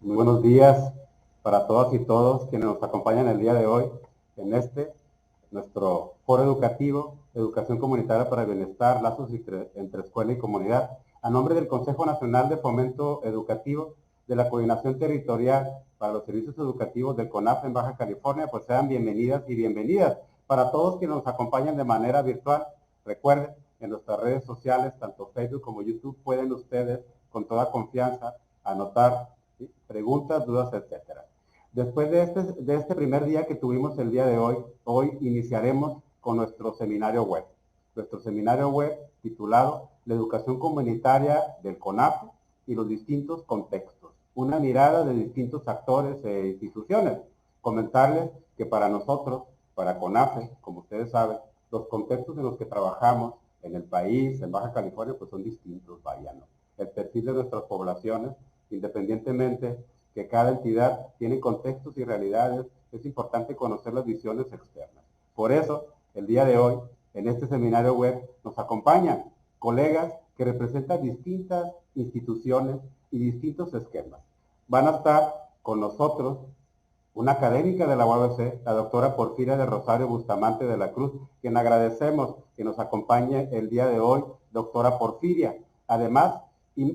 Muy buenos días para todas y todos quienes nos acompañan el día de hoy en nuestro foro educativo, Educación Comunitaria para el Bienestar, Lazos entre Escuela y Comunidad. A nombre del Consejo Nacional de Fomento Educativo, de la Coordinación Territorial para los Servicios Educativos del CONAF en Baja California, pues sean bienvenidas y bienvenidas. Para todos quienes nos acompañan de manera virtual, recuerden, en nuestras redes sociales, tanto Facebook como YouTube, pueden ustedes con toda confianza anotar, ¿sí?, preguntas, dudas, etcétera. Después de este primer día que tuvimos el día de hoy iniciaremos con nuestro seminario web. Nuestro seminario web titulado La educación comunitaria del CONAF y los distintos contextos. Una mirada de distintos actores e instituciones. Comentarles que para nosotros, para CONAFE, como ustedes saben, los contextos en los que trabajamos en el país, en Baja California, pues son distintos, vaya, ¿no? El perfil de nuestras poblaciones, independientemente que cada entidad tiene contextos y realidades, es importante conocer las visiones externas. Por eso, el día de hoy, en este seminario web, nos acompañan colegas que representan distintas instituciones y distintos esquemas. Van a estar con nosotros una académica de la UABC, la doctora Porfiria de Rosario Bustamante de la Cruz, quien agradecemos que nos acompañe el día de hoy, doctora Porfiria. Además,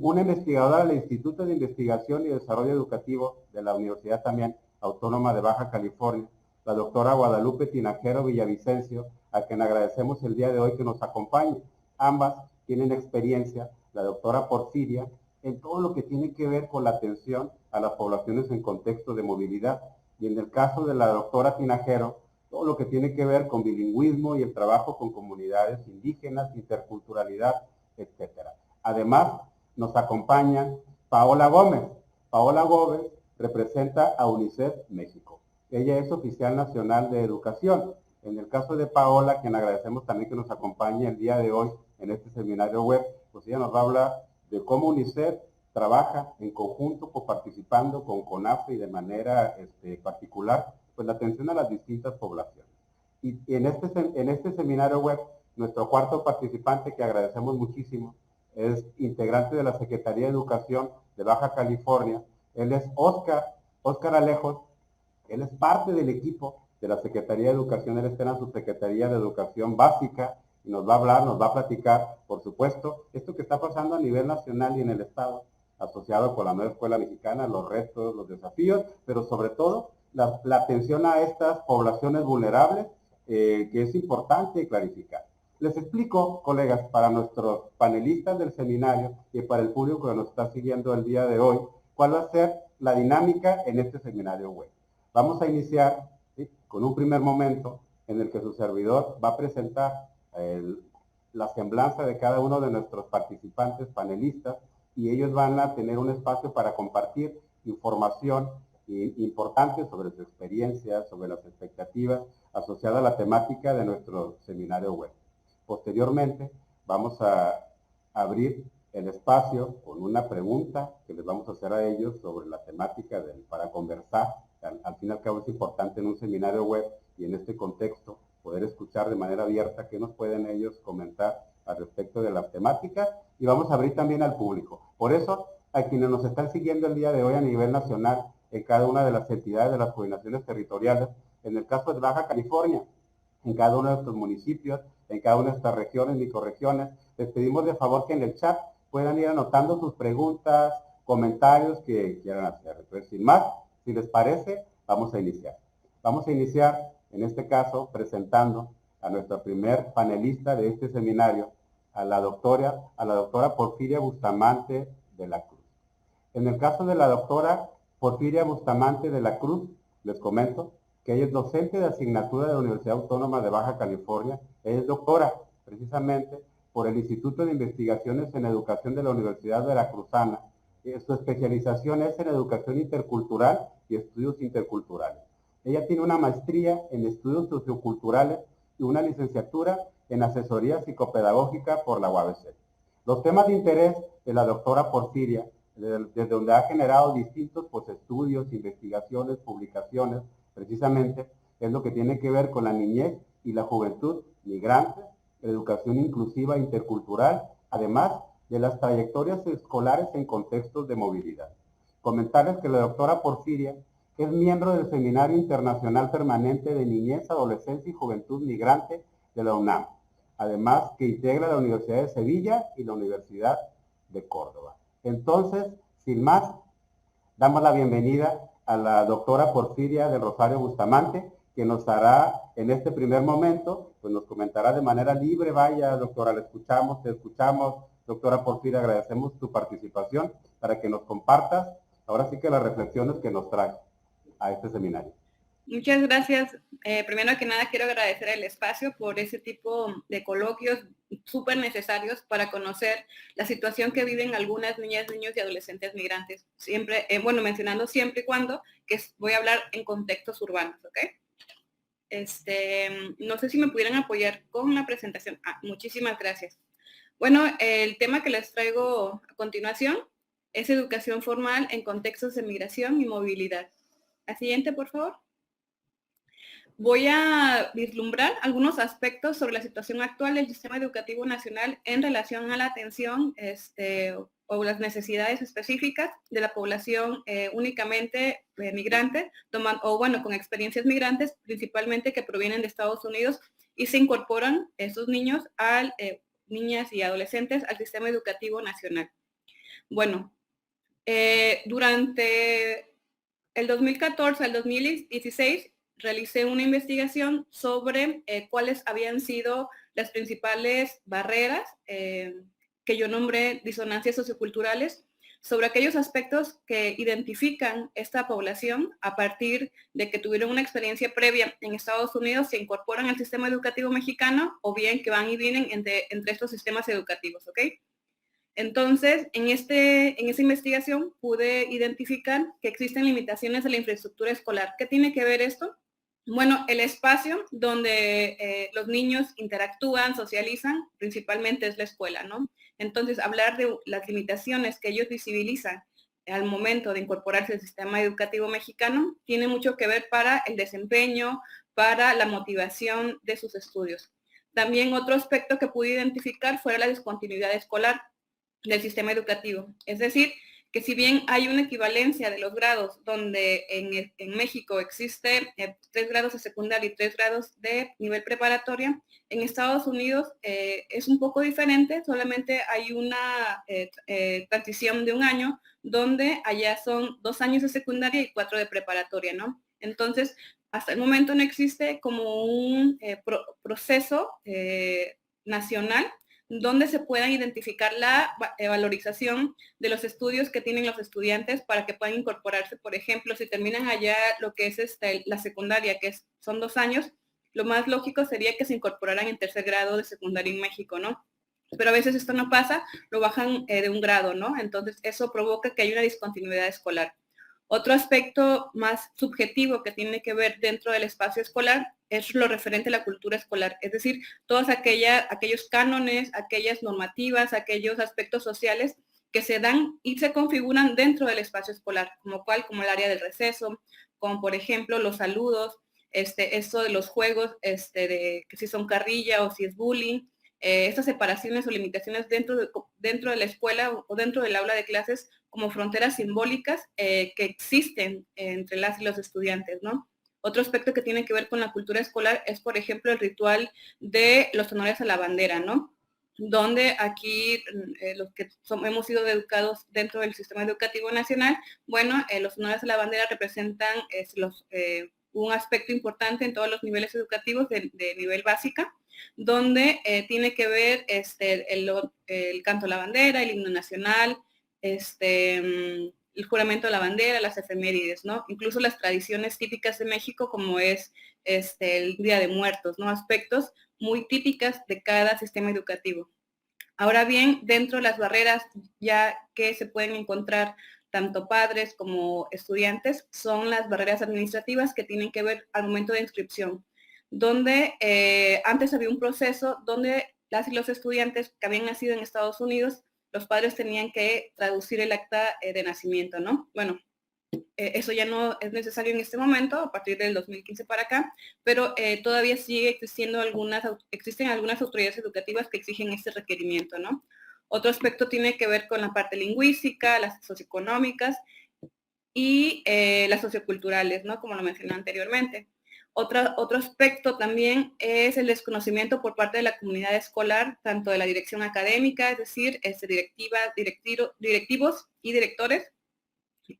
una investigadora del Instituto de Investigación y Desarrollo Educativo de la Universidad también Autónoma de Baja California, la doctora Guadalupe Tinajero Villavicencio, a quien agradecemos el día de hoy que nos acompañe. Ambas tienen experiencia, la doctora Porfiria, en todo lo que tiene que ver con la atención a las poblaciones en contexto de movilidad. Y en el caso de la doctora Tinajero, todo lo que tiene que ver con bilingüismo y el trabajo con comunidades indígenas, interculturalidad, etcétera. Además, nos acompaña Paola Gómez. Paola Gómez representa a UNICEF México. Ella es oficial nacional de educación. En el caso de Paola, quien agradecemos también que nos acompañe el día de hoy en este seminario web, pues ella nos va a hablar de cómo UNICEF trabaja en conjunto, participando con CONAFE y de manera particular, pues la atención a las distintas poblaciones. Y en este seminario web, nuestro cuarto participante, que agradecemos muchísimo, es integrante de la Secretaría de Educación de Baja California. Él es Óscar Alejos. Él es parte del equipo de la Secretaría de Educación. Él está en la Subsecretaría de Educación Básica y nos va a hablar, nos va a platicar, por supuesto, esto que está pasando a nivel nacional y en el Estado, asociado con la nueva escuela mexicana, los retos, los desafíos, pero sobre todo la atención a estas poblaciones vulnerables, que es importante clarificar. Les explico, colegas, para nuestros panelistas del seminario y para el público que nos está siguiendo el día de hoy, cuál va a ser la dinámica en este seminario web. Vamos a iniciar, ¿sí?, con un primer momento en el que su servidor va a presentar la semblanza de cada uno de nuestros participantes panelistas y ellos van a tener un espacio para compartir información importante sobre su experiencia, sobre las expectativas asociadas a la temática de nuestro seminario web. Posteriormente, vamos a abrir el espacio con una pregunta que les vamos a hacer a ellos sobre la temática para conversar. Al fin y al cabo es importante en un seminario web y en este contexto poder escuchar de manera abierta qué nos pueden ellos comentar al respecto de la temática, y vamos a abrir también al público. Por eso, a quienes nos están siguiendo el día de hoy a nivel nacional, en cada una de las entidades de las coordinaciones territoriales, en el caso de Baja California, en cada uno de nuestros municipios, en cada una de nuestras regiones, microrregiones, les pedimos de favor que en el chat puedan ir anotando sus preguntas, comentarios que quieran hacer. Entonces, sin más, si les parece, vamos a iniciar. Vamos a iniciar, en este caso, presentando a nuestra primer panelista de este seminario, a la doctora Porfiria Bustamante de la Cruz. En el caso de la doctora Porfiria Bustamante de la Cruz, les comento que ella es docente de asignatura de la Universidad Autónoma de Baja California. Ella es doctora, precisamente, por el Instituto de Investigaciones en Educación de la Universidad Veracruzana. Su especialización es en educación intercultural y estudios interculturales. Ella tiene una maestría en estudios socioculturales y una licenciatura en asesoría psicopedagógica por la UABC. Los temas de interés de la doctora Porfiria, desde donde ha generado distintos estudios, investigaciones, publicaciones, precisamente es lo que tiene que ver con la niñez y la juventud migrante, educación inclusiva intercultural, además de las trayectorias escolares en contextos de movilidad. Comentarles que la doctora Porfiria es miembro del Seminario Internacional Permanente de Niñez, Adolescencia y Juventud Migrante de la UNAM, además que integra la Universidad de Sevilla y la Universidad de Córdoba. Entonces, sin más, damos la bienvenida a la doctora Porfiria del Rosario Bustamante, que nos hará en este primer momento, pues nos comentará de manera libre. Vaya, doctora, le escuchamos, te escuchamos. Doctora Porfiria, agradecemos tu participación para que nos compartas ahora sí que las reflexiones que nos trae a este seminario. Muchas gracias. Primero que nada, quiero agradecer el espacio por ese tipo de coloquios súper necesarios para conocer la situación que viven algunas niñas, niños y adolescentes migrantes. Siempre, bueno, mencionando siempre y cuando que voy a hablar en contextos urbanos, ¿ok? No sé si me pudieran apoyar con la presentación. Muchísimas gracias. Bueno, el tema que les traigo a continuación es educación formal en contextos de migración y movilidad. La siguiente, por favor. Voy a vislumbrar algunos aspectos sobre la situación actual del sistema educativo nacional en relación a la atención o las necesidades específicas de la población únicamente migrante, con experiencias migrantes, principalmente que provienen de Estados Unidos y se incorporan esos niños, niñas y adolescentes al sistema educativo nacional. Bueno, durante el 2014 al 2016, realicé una investigación sobre cuáles habían sido las principales barreras que yo nombré disonancias socioculturales, sobre aquellos aspectos que identifican esta población a partir de que tuvieron una experiencia previa en Estados Unidos, se incorporan al sistema educativo mexicano o bien que van y vienen entre estos sistemas educativos, ¿ok? Entonces, en esa investigación pude identificar que existen limitaciones de la infraestructura escolar. ¿Qué tiene que ver esto? Bueno, el espacio donde los niños interactúan, socializan, principalmente es la escuela, ¿no? Entonces, hablar de las limitaciones que ellos visibilizan al momento de incorporarse al sistema educativo mexicano tiene mucho que ver para el desempeño, para la motivación de sus estudios. También otro aspecto que pude identificar fue la discontinuidad escolar del sistema educativo. Es decir, que si bien hay una equivalencia de los grados, donde en México existe 3 grados de secundaria y 3 grados de nivel preparatoria, en Estados Unidos es un poco diferente, solamente hay una transición de 1 año, donde allá son 2 años de secundaria y 4 de preparatoria, ¿no? Entonces, hasta el momento no existe como un proceso nacional donde se pueda identificar la valorización de los estudios que tienen los estudiantes para que puedan incorporarse. Por ejemplo, si terminan allá lo que es la secundaria, que son 2 años, lo más lógico sería que se incorporaran en 3er grado de secundaria en México, ¿no? Pero a veces esto no pasa, lo bajan de 1 grado, ¿no? Entonces eso provoca que haya una discontinuidad escolar. Otro aspecto más subjetivo que tiene que ver dentro del espacio escolar es lo referente a la cultura escolar, es decir, todos aquellos cánones, aquellas normativas, aquellos aspectos sociales que se dan y se configuran dentro del espacio escolar, como el área del receso, como por ejemplo los saludos, esto de los juegos, de que si son carrilla o si es bullying, estas separaciones o limitaciones dentro de la escuela o dentro del aula de clases como fronteras simbólicas que existen entre las y los estudiantes, ¿no? Otro aspecto que tiene que ver con la cultura escolar es, por ejemplo, el ritual de los honores a la bandera, ¿no? Donde aquí los que hemos sido educados dentro del sistema educativo nacional, bueno, los honores a la bandera representan un aspecto importante en todos los niveles educativos de nivel básica, donde tiene que ver el canto a la bandera, el himno nacional, el juramento a la bandera, las efemérides, ¿no? Incluso las tradiciones típicas de México, como es el Día de Muertos, ¿no? Aspectos muy típicas de cada sistema educativo. Ahora bien, dentro de las barreras ya que se pueden encontrar tanto padres como estudiantes, son las barreras administrativas que tienen que ver al momento de inscripción, donde antes había un proceso donde las y los estudiantes que habían nacido en Estados Unidos, los padres tenían que traducir el acta de nacimiento, ¿no? Bueno, eso ya no es necesario en este momento, a partir del 2015 para acá, pero todavía sigue existen algunas autoridades educativas que exigen este requerimiento, ¿no? Otro aspecto tiene que ver con la parte lingüística, las socioeconómicas, y las socioculturales, ¿no? Como lo mencioné anteriormente. Otro aspecto también es el desconocimiento por parte de la comunidad escolar, tanto de la dirección académica, es decir, directivos y directores,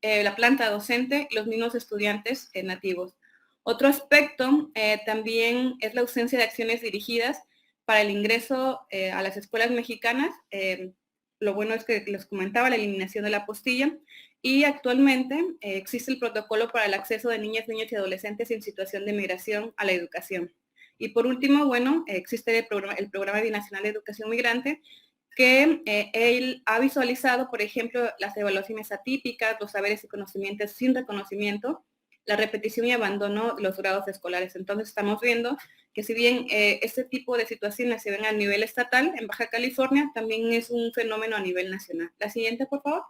la planta docente y los mismos estudiantes nativos. Otro aspecto también es la ausencia de acciones dirigidas para el ingreso a las escuelas mexicanas. Lo bueno es que les comentaba la eliminación de la apostilla, y actualmente existe el protocolo para el acceso de niñas, niños y adolescentes en situación de migración a la educación. Y por último, bueno, existe el programa Binacional de Educación Migrante, que él ha visualizado, por ejemplo, las evaluaciones atípicas, los saberes y conocimientos sin reconocimiento, la repetición y abandono de los grados escolares. Entonces estamos viendo que si bien este tipo de situaciones se ven a nivel estatal, en Baja California también es un fenómeno a nivel nacional. La siguiente, por favor.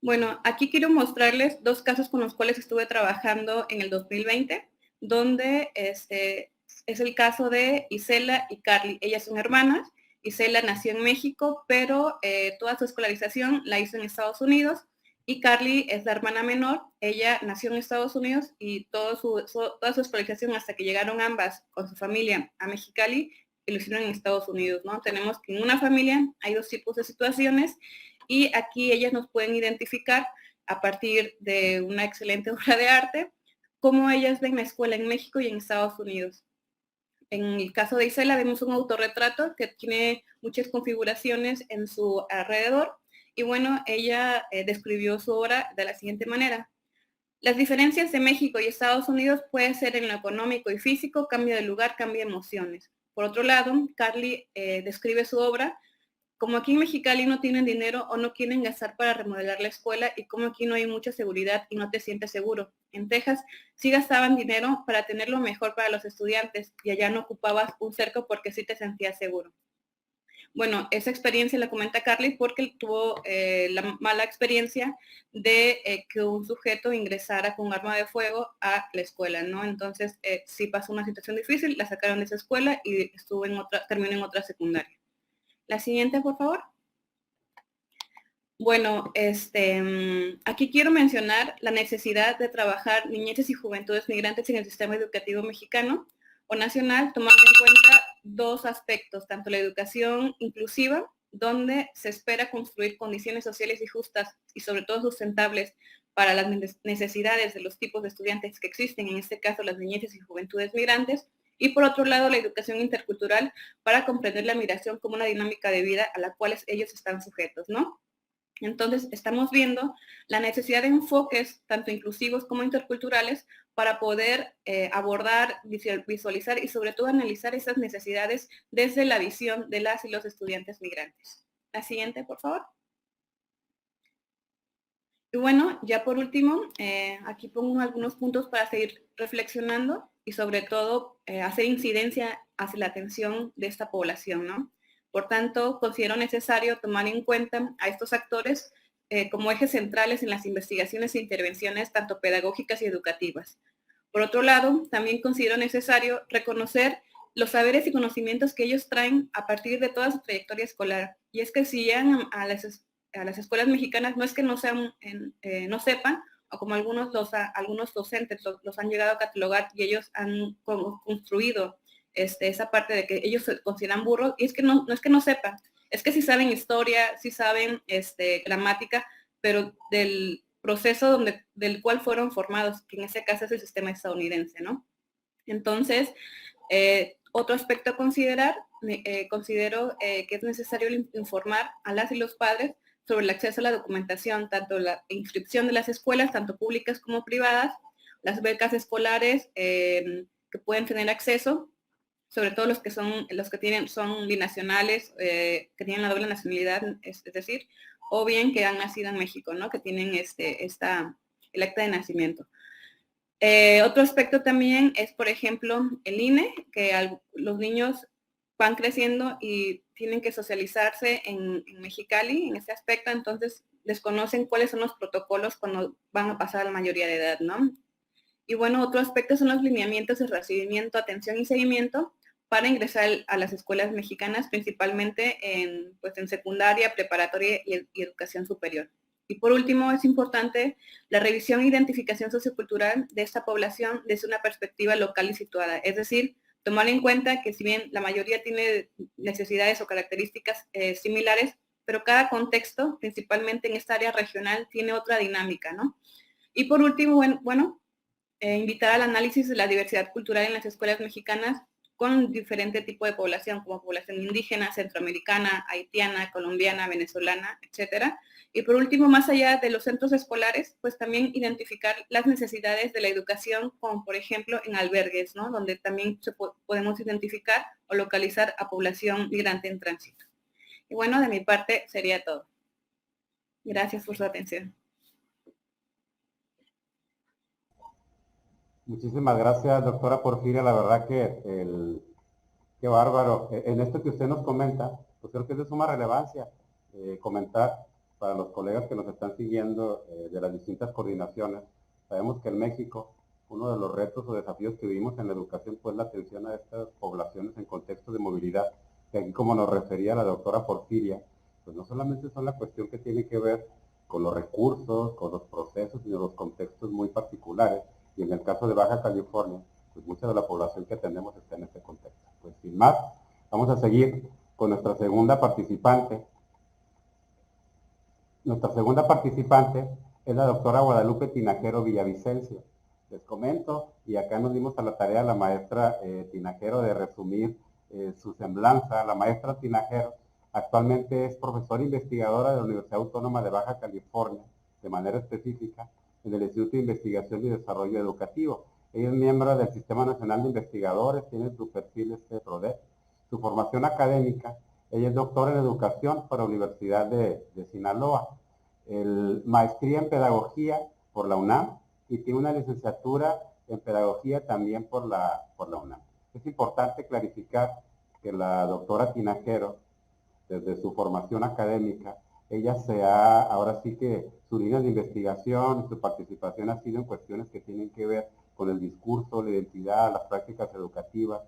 Bueno, aquí quiero mostrarles dos casos con los cuales estuve trabajando en el 2020, donde es el caso de Isela y Carly. Ellas son hermanas. Isela nació en México, pero toda su escolarización la hizo en Estados Unidos, y Carly es la hermana menor. Ella nació en Estados Unidos y toda su escolarización hasta que llegaron ambas con su familia a Mexicali, lo hicieron en Estados Unidos, ¿no? Tenemos que en una familia hay dos tipos de situaciones, y aquí ellas nos pueden identificar a partir de una excelente obra de arte cómo ellas ven la escuela en México y en Estados Unidos. En el caso de Isela vemos un autorretrato que tiene muchas configuraciones en su alrededor, y bueno, ella describió su obra de la siguiente manera. Las diferencias de México y Estados Unidos pueden ser en lo económico y físico, cambio de lugar, cambio de emociones. Por otro lado, Carly describe su obra como aquí en Mexicali no tienen dinero o no quieren gastar para remodelar la escuela, y como aquí no hay mucha seguridad y no te sientes seguro. En Texas sí gastaban dinero para tenerlo mejor para los estudiantes, y allá no ocupabas un cerco porque sí te sentías seguro. Bueno, esa experiencia la comenta Carly porque tuvo la mala experiencia de que un sujeto ingresara con arma de fuego a la escuela, ¿no? Entonces, sí pasó una situación difícil, la sacaron de esa escuela y terminó en otra secundaria. La siguiente, por favor. Bueno, aquí quiero mencionar la necesidad de trabajar niñeces y juventudes migrantes en el sistema educativo mexicano o nacional, tomando en cuenta dos aspectos, tanto la educación inclusiva, donde se espera construir condiciones sociales y justas y sobre todo sustentables para las necesidades de los tipos de estudiantes que existen, en este caso las niñeces y juventudes migrantes, y por otro lado la educación intercultural para comprender la migración como una dinámica de vida a la cual ellos están sujetos, ¿no? Entonces, estamos viendo la necesidad de enfoques tanto inclusivos como interculturales para poder abordar, visualizar y sobre todo analizar esas necesidades desde la visión de las y los estudiantes migrantes. La siguiente, por favor. Y bueno, ya por último, aquí pongo algunos puntos para seguir reflexionando y sobre todo hacer incidencia hacia la atención de esta población, ¿no? Por tanto, considero necesario tomar en cuenta a estos actores como ejes centrales en las investigaciones e intervenciones tanto pedagógicas y educativas. Por otro lado, también considero necesario reconocer los saberes y conocimientos que ellos traen a partir de toda su trayectoria escolar. Y es que si llegan a las escuelas mexicanas, no es que no sepan, o como algunos docentes los han llegado a catalogar y ellos han construido esa parte de que ellos se consideran burros, y es que no es que no sepan, es que sí saben historia, sí saben gramática, pero del proceso del cual fueron formados, que en ese caso es el sistema estadounidense, ¿no? Entonces, otro aspecto a considerar, considero que es necesario informar a las y los padres sobre el acceso a la documentación, tanto la inscripción de las escuelas, tanto públicas como privadas, las becas escolares que pueden tener acceso, sobre todo los que son binacionales, que tienen la doble nacionalidad, es decir, o bien que han nacido en México, ¿no? Que tienen el acta de nacimiento. Otro aspecto también es, por ejemplo, el INE, que los niños van creciendo y tienen que socializarse en Mexicali en este aspecto, entonces desconocen cuáles son los protocolos cuando van a pasar a la mayoría de edad, ¿no? Y bueno, otro aspecto son los lineamientos de recibimiento, atención y seguimiento para ingresar a las escuelas mexicanas, principalmente en secundaria, preparatoria y educación superior. Y por último, es importante la revisión e identificación sociocultural de esta población desde una perspectiva local y situada, es decir, tomar en cuenta que si bien la mayoría tiene necesidades o características similares, pero cada contexto, principalmente en esta área regional, tiene otra dinámica, ¿no? Y por último, invitar al análisis de la diversidad cultural en las escuelas mexicanas con diferente tipo de población, como población indígena, centroamericana, haitiana, colombiana, venezolana, etcétera. Y por último, más allá de los centros escolares, pues también identificar las necesidades de la educación, como por ejemplo en albergues, ¿no? Donde también podemos identificar o localizar a población migrante en tránsito. Y bueno, de mi parte sería todo. Gracias por su atención. Muchísimas gracias, doctora Porfiria. La verdad que qué bárbaro. En esto que usted nos comenta, pues creo que es de suma relevancia comentar para los colegas que nos están siguiendo de las distintas coordinaciones. Sabemos que en México uno de los retos o desafíos que vivimos en la educación fue la atención a estas poblaciones en contexto de movilidad, que aquí como nos refería la doctora Porfiria, pues no solamente son la cuestión que tiene que ver con los recursos, con los procesos, sino los contextos muy particulares. Y en el caso de Baja California, pues mucha de la población que tenemos está en este contexto. Pues sin más, vamos a seguir con nuestra segunda participante. Nuestra segunda participante es la doctora Guadalupe Tinajero Villavicencio. Les comento, y acá nos dimos a la tarea la maestra Tinajero de resumir su semblanza. La maestra Tinajero actualmente es profesora investigadora de la Universidad Autónoma de Baja California, de manera específica, en el Instituto de Investigación y Desarrollo Educativo. Ella es miembro del Sistema Nacional de Investigadores, tiene su perfil PRODE. Su formación académica, ella es doctora en Educación por la Universidad de Sinaloa, maestría en Pedagogía por la UNAM y tiene una licenciatura en Pedagogía también por la UNAM. Es importante clarificar que la doctora Tinajero, desde su formación académica, ella ahora sí que su línea de investigación y su participación ha sido en cuestiones que tienen que ver con el discurso, la identidad, las prácticas educativas,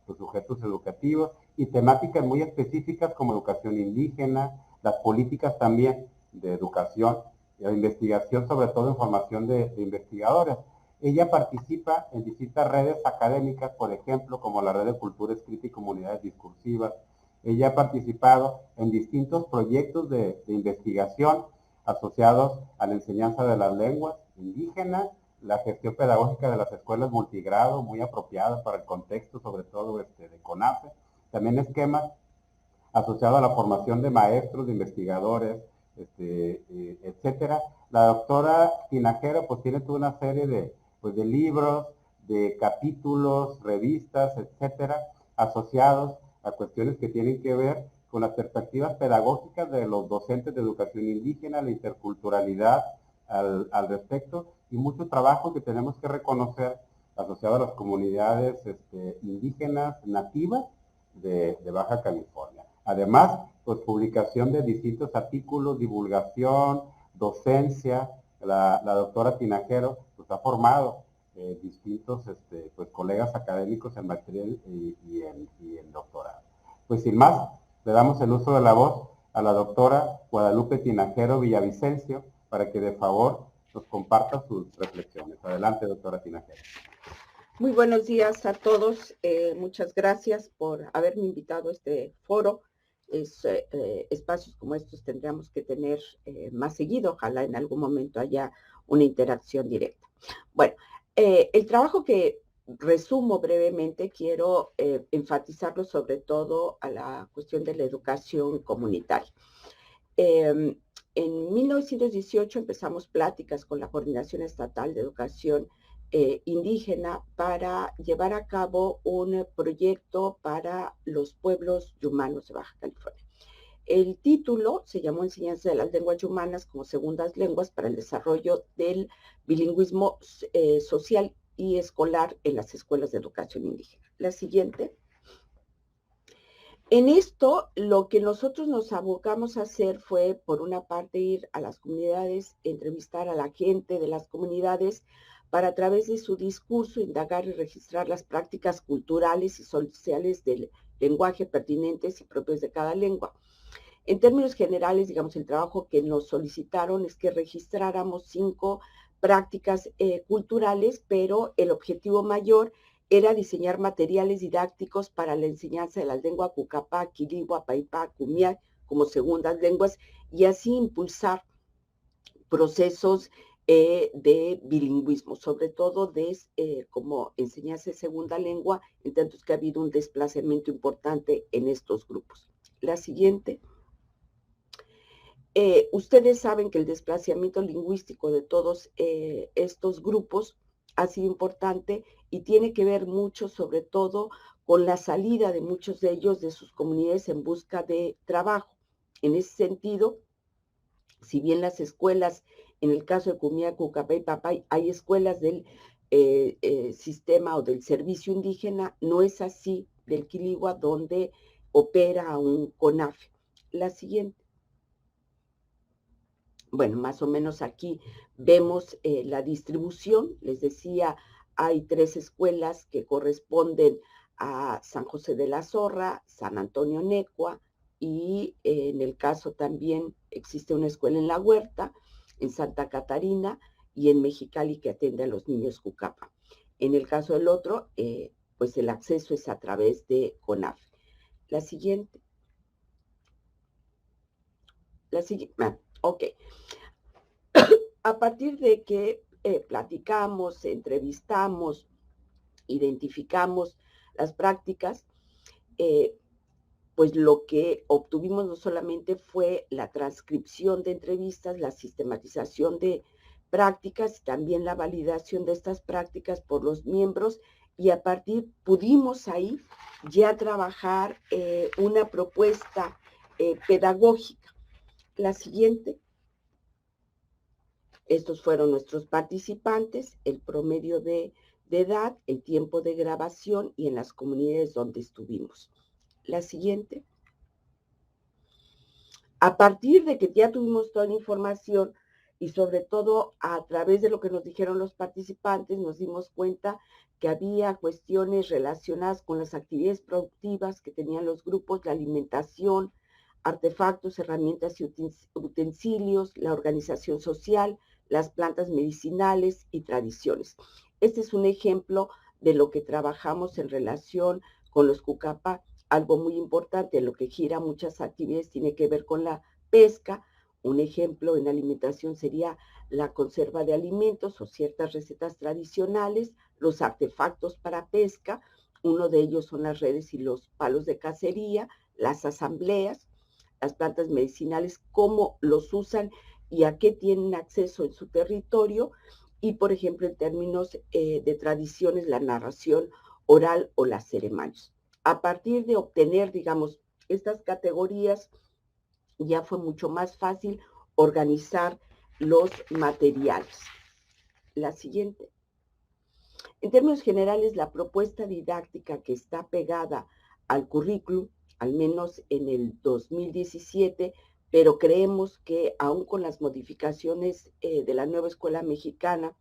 los sujetos educativos y temáticas muy específicas como educación indígena, las políticas también de educación, la investigación sobre todo en formación de investigadores. Ella participa en distintas redes académicas, por ejemplo, como la Red de Cultura Escrita y Comunidades Discursivas. Ella ha participado en distintos proyectos de investigación asociados a la enseñanza de las lenguas indígenas, la gestión pedagógica de las escuelas multigrado, muy apropiada para el contexto, sobre todo de CONAFE. También esquemas asociados a la formación de maestros, de investigadores, etcétera. La doctora Tinajero pues tiene toda una serie de libros, de capítulos, revistas, etcétera, asociados a cuestiones que tienen que ver con las perspectivas pedagógicas de los docentes de educación indígena, la interculturalidad al respecto, y mucho trabajo que tenemos que reconocer asociado a las comunidades indígenas nativas de Baja California. Además, pues publicación de distintos artículos, divulgación, docencia. La doctora Tinajero pues ha formado distintos pues, colegas académicos en maestría y en doctorado. Pues sin más, le damos el uso de la voz a la doctora Guadalupe Tinajero Villavicencio para que de favor nos comparta sus reflexiones. Adelante, doctora Tinajero. Muy buenos días a todos. Muchas gracias por haberme invitado a este foro. Espacios como estos tendríamos que tener más seguido. Ojalá en algún momento haya una interacción directa. Bueno, el trabajo que resumo brevemente, quiero enfatizarlo sobre todo a la cuestión de la educación comunitaria. En 1918 empezamos pláticas con la Coordinación Estatal de Educación Indígena para llevar a cabo un proyecto para los pueblos yumanos de Baja California. El título se llamó Enseñanza de las lenguas yumanas como segundas lenguas para el desarrollo del bilingüismo social y escolar en las escuelas de educación indígena. La siguiente. En esto, lo que nosotros nos abocamos a hacer fue, por una parte, ir a las comunidades, entrevistar a la gente de las comunidades para, a través de su discurso, indagar y registrar las prácticas culturales y sociales del lenguaje pertinentes y propios de cada lengua. En términos generales, digamos, el trabajo que nos solicitaron es que registráramos 5 prácticas culturales, pero el objetivo mayor era diseñar materiales didácticos para la enseñanza de la lengua cucapá, quiligua, paipá, cumiá como segundas lenguas y así impulsar procesos de bilingüismo, sobre todo de como enseñanza de segunda lengua, en tanto que ha habido un desplazamiento importante en estos grupos. La siguiente. Ustedes saben que el desplazamiento lingüístico de todos estos grupos ha sido importante y tiene que ver mucho, sobre todo, con la salida de muchos de ellos de sus comunidades en busca de trabajo. En ese sentido, si bien las escuelas, en el caso de Cumiá, Cucapá y Papay, hay escuelas del sistema o del servicio indígena, no es así del Quiligua, donde opera un CONAFE. La siguiente. Bueno, más o menos aquí vemos la distribución. Les decía, hay 3 escuelas que corresponden a San José de la Zorra, San Antonio Necua, y en el caso también existe una escuela en La Huerta, en Santa Catarina y en Mexicali que atiende a los niños Cucapa. En el caso del otro, pues el acceso es a través de CONAF. La siguiente. Ok. A partir de que platicamos, entrevistamos, identificamos las prácticas, pues lo que obtuvimos no solamente fue la transcripción de entrevistas, la sistematización de prácticas, también la validación de estas prácticas por los miembros, y a partir pudimos ahí ya trabajar una propuesta pedagógica. La siguiente. Estos fueron nuestros participantes, el promedio de edad, el tiempo de grabación y en las comunidades donde estuvimos. La siguiente. A partir de que ya tuvimos toda la información y sobre todo a través de lo que nos dijeron los participantes, nos dimos cuenta que había cuestiones relacionadas con las actividades productivas que tenían los grupos, la alimentación, artefactos, herramientas y utensilios, la organización social, las plantas medicinales y tradiciones. Este es un ejemplo de lo que trabajamos en relación con los Cucapa. Algo muy importante, lo que gira muchas actividades tiene que ver con la pesca. Un ejemplo en alimentación sería la conserva de alimentos o ciertas recetas tradicionales, los artefactos para pesca, uno de ellos son las redes y los palos de cacería, las asambleas, las plantas medicinales, cómo los usan y a qué tienen acceso en su territorio, y por ejemplo en términos de tradiciones, la narración oral o las ceremonias. A partir de obtener, digamos, estas categorías, ya fue mucho más fácil organizar los materiales. La siguiente. En términos generales, la propuesta didáctica que está pegada al currículum, al menos en el 2017, pero creemos que aún con las modificaciones de la nueva escuela mexicana,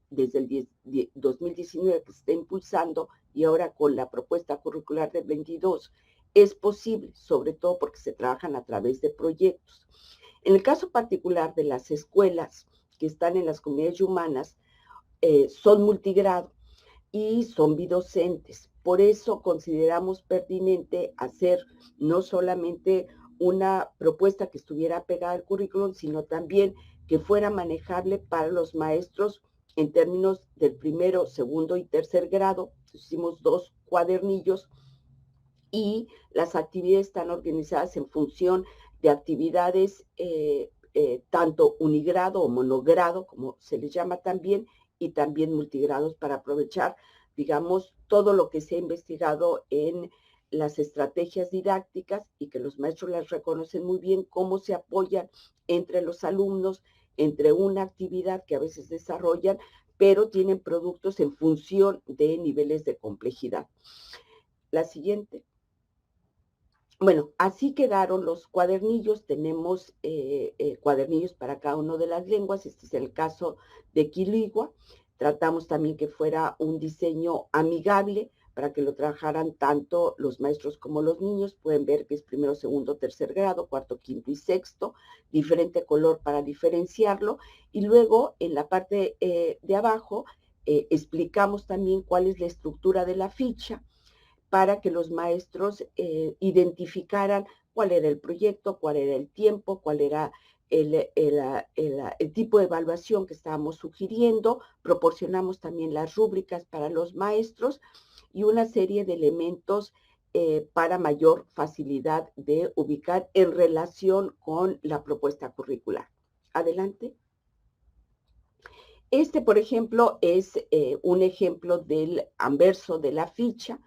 desde el 2019 que se está impulsando y ahora con la propuesta curricular del 22, es posible, sobre todo porque se trabajan a través de proyectos. En el caso particular de las escuelas que están en las comunidades humanas, son multigrado y son bidocentes. Por eso consideramos pertinente hacer no solamente una propuesta que estuviera pegada al currículum, sino también que fuera manejable para los maestros en términos del primero, segundo y tercer grado. Hicimos 2 cuadernillos y las actividades están organizadas en función de actividades tanto unigrado o monogrado, como se les llama también, y también multigrados para aprovechar, digamos, todo lo que se ha investigado en las estrategias didácticas y que los maestros las reconocen muy bien, cómo se apoyan entre los alumnos, entre una actividad que a veces desarrollan, pero tienen productos en función de niveles de complejidad. La siguiente. Bueno, así quedaron los cuadernillos. Tenemos cuadernillos para cada una de las lenguas. Este es el caso de Quiligua. Tratamos también que fuera un diseño amigable para que lo trabajaran tanto los maestros como los niños. Pueden ver que es primero, segundo, tercer grado, cuarto, quinto y sexto, diferente color para diferenciarlo. Y luego en la parte de abajo explicamos también cuál es la estructura de la ficha para que los maestros identificaran cuál era el proyecto, cuál era el tiempo, cuál era el tipo de evaluación que estábamos sugiriendo. Proporcionamos también las rúbricas para los maestros y una serie de elementos para mayor facilidad de ubicar en relación con la propuesta curricular. Adelante. Este, por ejemplo, es un ejemplo del anverso de la ficha.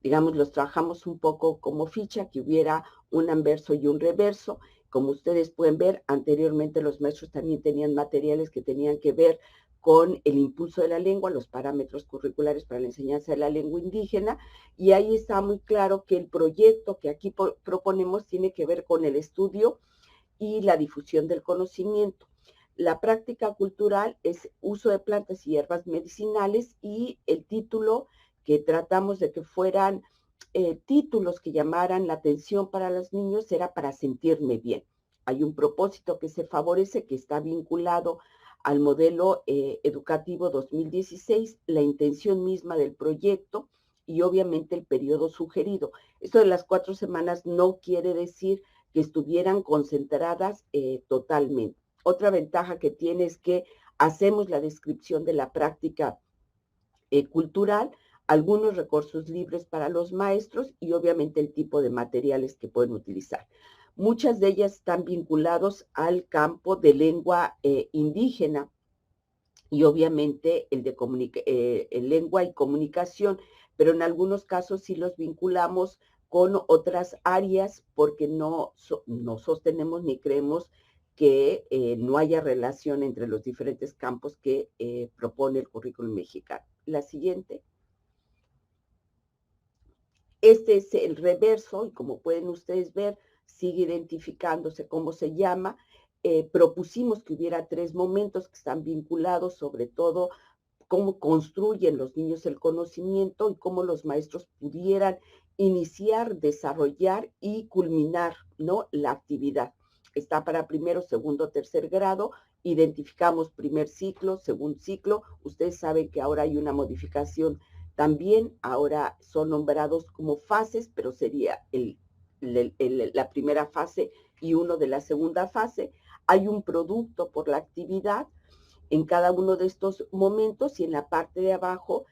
Digamos, los trabajamos un poco como ficha, que hubiera un anverso y un reverso. Como ustedes pueden ver, anteriormente los maestros también tenían materiales que tenían que ver con el impulso de la lengua, los parámetros curriculares para la enseñanza de la lengua indígena, y ahí está muy claro que el proyecto que aquí proponemos tiene que ver con el estudio y la difusión del conocimiento. La práctica cultural es uso de plantas y hierbas medicinales, y el título que tratamos de que fueran títulos que llamaran la atención para los niños era para sentirme bien. Hay un propósito que se favorece, que está vinculado al modelo educativo 2016, la intención misma del proyecto y obviamente el periodo sugerido. Esto de las 4 semanas no quiere decir que estuvieran concentradas totalmente. Otra ventaja que tiene es que hacemos la descripción de la práctica cultural, algunos recursos libres para los maestros y obviamente el tipo de materiales que pueden utilizar. Muchas de ellas están vinculados al campo de lengua indígena y obviamente el de lengua y comunicación, pero en algunos casos sí los vinculamos con otras áreas porque no sostenemos ni creemos que no haya relación entre los diferentes campos que propone el currículum mexicano. La siguiente. Este es el reverso y como pueden ustedes ver, sigue identificándose cómo se llama. Propusimos que hubiera 3 momentos que están vinculados, sobre todo cómo construyen los niños el conocimiento y cómo los maestros pudieran iniciar, desarrollar y culminar, ¿no?, la actividad. Está para primero, segundo, tercer grado. Identificamos primer ciclo, segundo ciclo. Ustedes saben que ahora hay una modificación también. Ahora son nombrados como fases, pero sería la primera fase y uno de la segunda fase. Hay un producto por la actividad en cada uno de estos momentos, y en la parte de abajo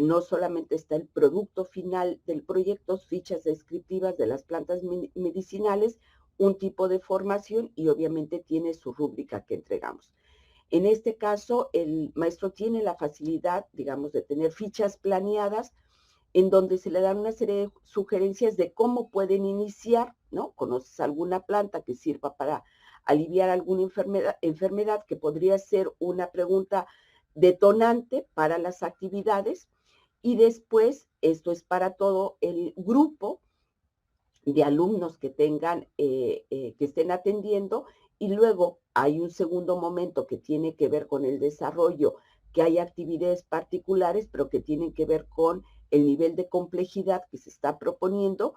no solamente está el producto final del proyecto, fichas descriptivas de las plantas medicinales, un tipo de formación y obviamente tiene su rúbrica que entregamos. En este caso, el maestro tiene la facilidad, digamos, de tener fichas planeadas en donde se le dan una serie de sugerencias de cómo pueden iniciar, ¿no? ¿Conoces alguna planta que sirva para aliviar alguna enfermedad, que podría ser una pregunta detonante para las actividades? Y después, esto es para todo el grupo de alumnos que tengan, que estén atendiendo, y luego hay un segundo momento que tiene que ver con el desarrollo, que hay actividades particulares, pero que tienen que ver con el nivel de complejidad que se está proponiendo,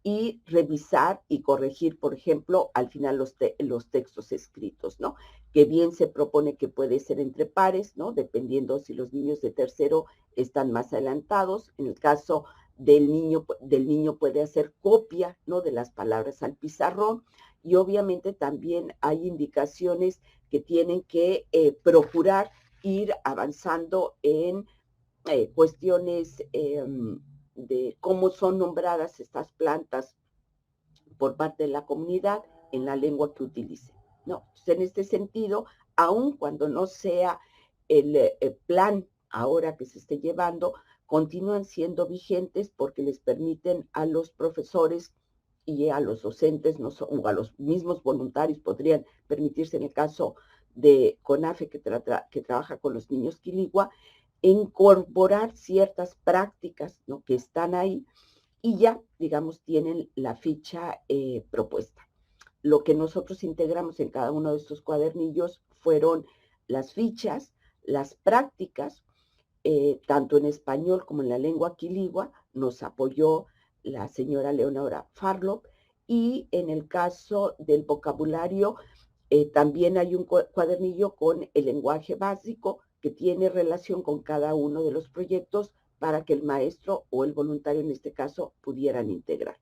y revisar y corregir, por ejemplo, al final los textos escritos, ¿no? Que bien se propone que puede ser entre pares, ¿no? Dependiendo si los niños de tercero están más adelantados. En el caso del niño puede hacer copia, ¿no?, de las palabras al pizarrón, y obviamente también hay indicaciones que tienen que procurar ir avanzando en cuestiones de cómo son nombradas estas plantas por parte de la comunidad en la lengua que utilicen, ¿no? Entonces, en este sentido, aun cuando no sea el plan ahora que se esté llevando, continúan siendo vigentes porque les permiten a los profesores y a los docentes, o a los mismos voluntarios, podrían permitirse en el caso de CONAFE, que trabaja con los niños quiligua, incorporar ciertas prácticas, ¿no?, que están ahí, y ya, digamos, tienen la ficha propuesta. Lo que nosotros integramos en cada uno de estos cuadernillos fueron las fichas, las prácticas, tanto en español como en la lengua quiligua, nos apoyó la señora Leonora Farlow, y en el caso del vocabulario, también hay un cuadernillo con el lenguaje básico que tiene relación con cada uno de los proyectos para que el maestro o el voluntario en este caso pudieran integrar.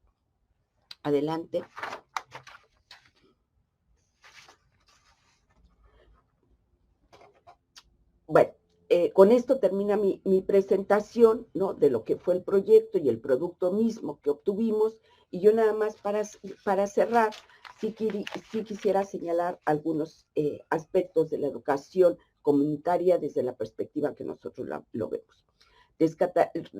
Adelante. Bueno, con esto termina mi presentación, ¿no?, de lo que fue el proyecto y el producto mismo que obtuvimos, y yo nada más para cerrar, sí quisiera señalar algunos aspectos de la educación comunitaria desde la perspectiva que nosotros lo vemos.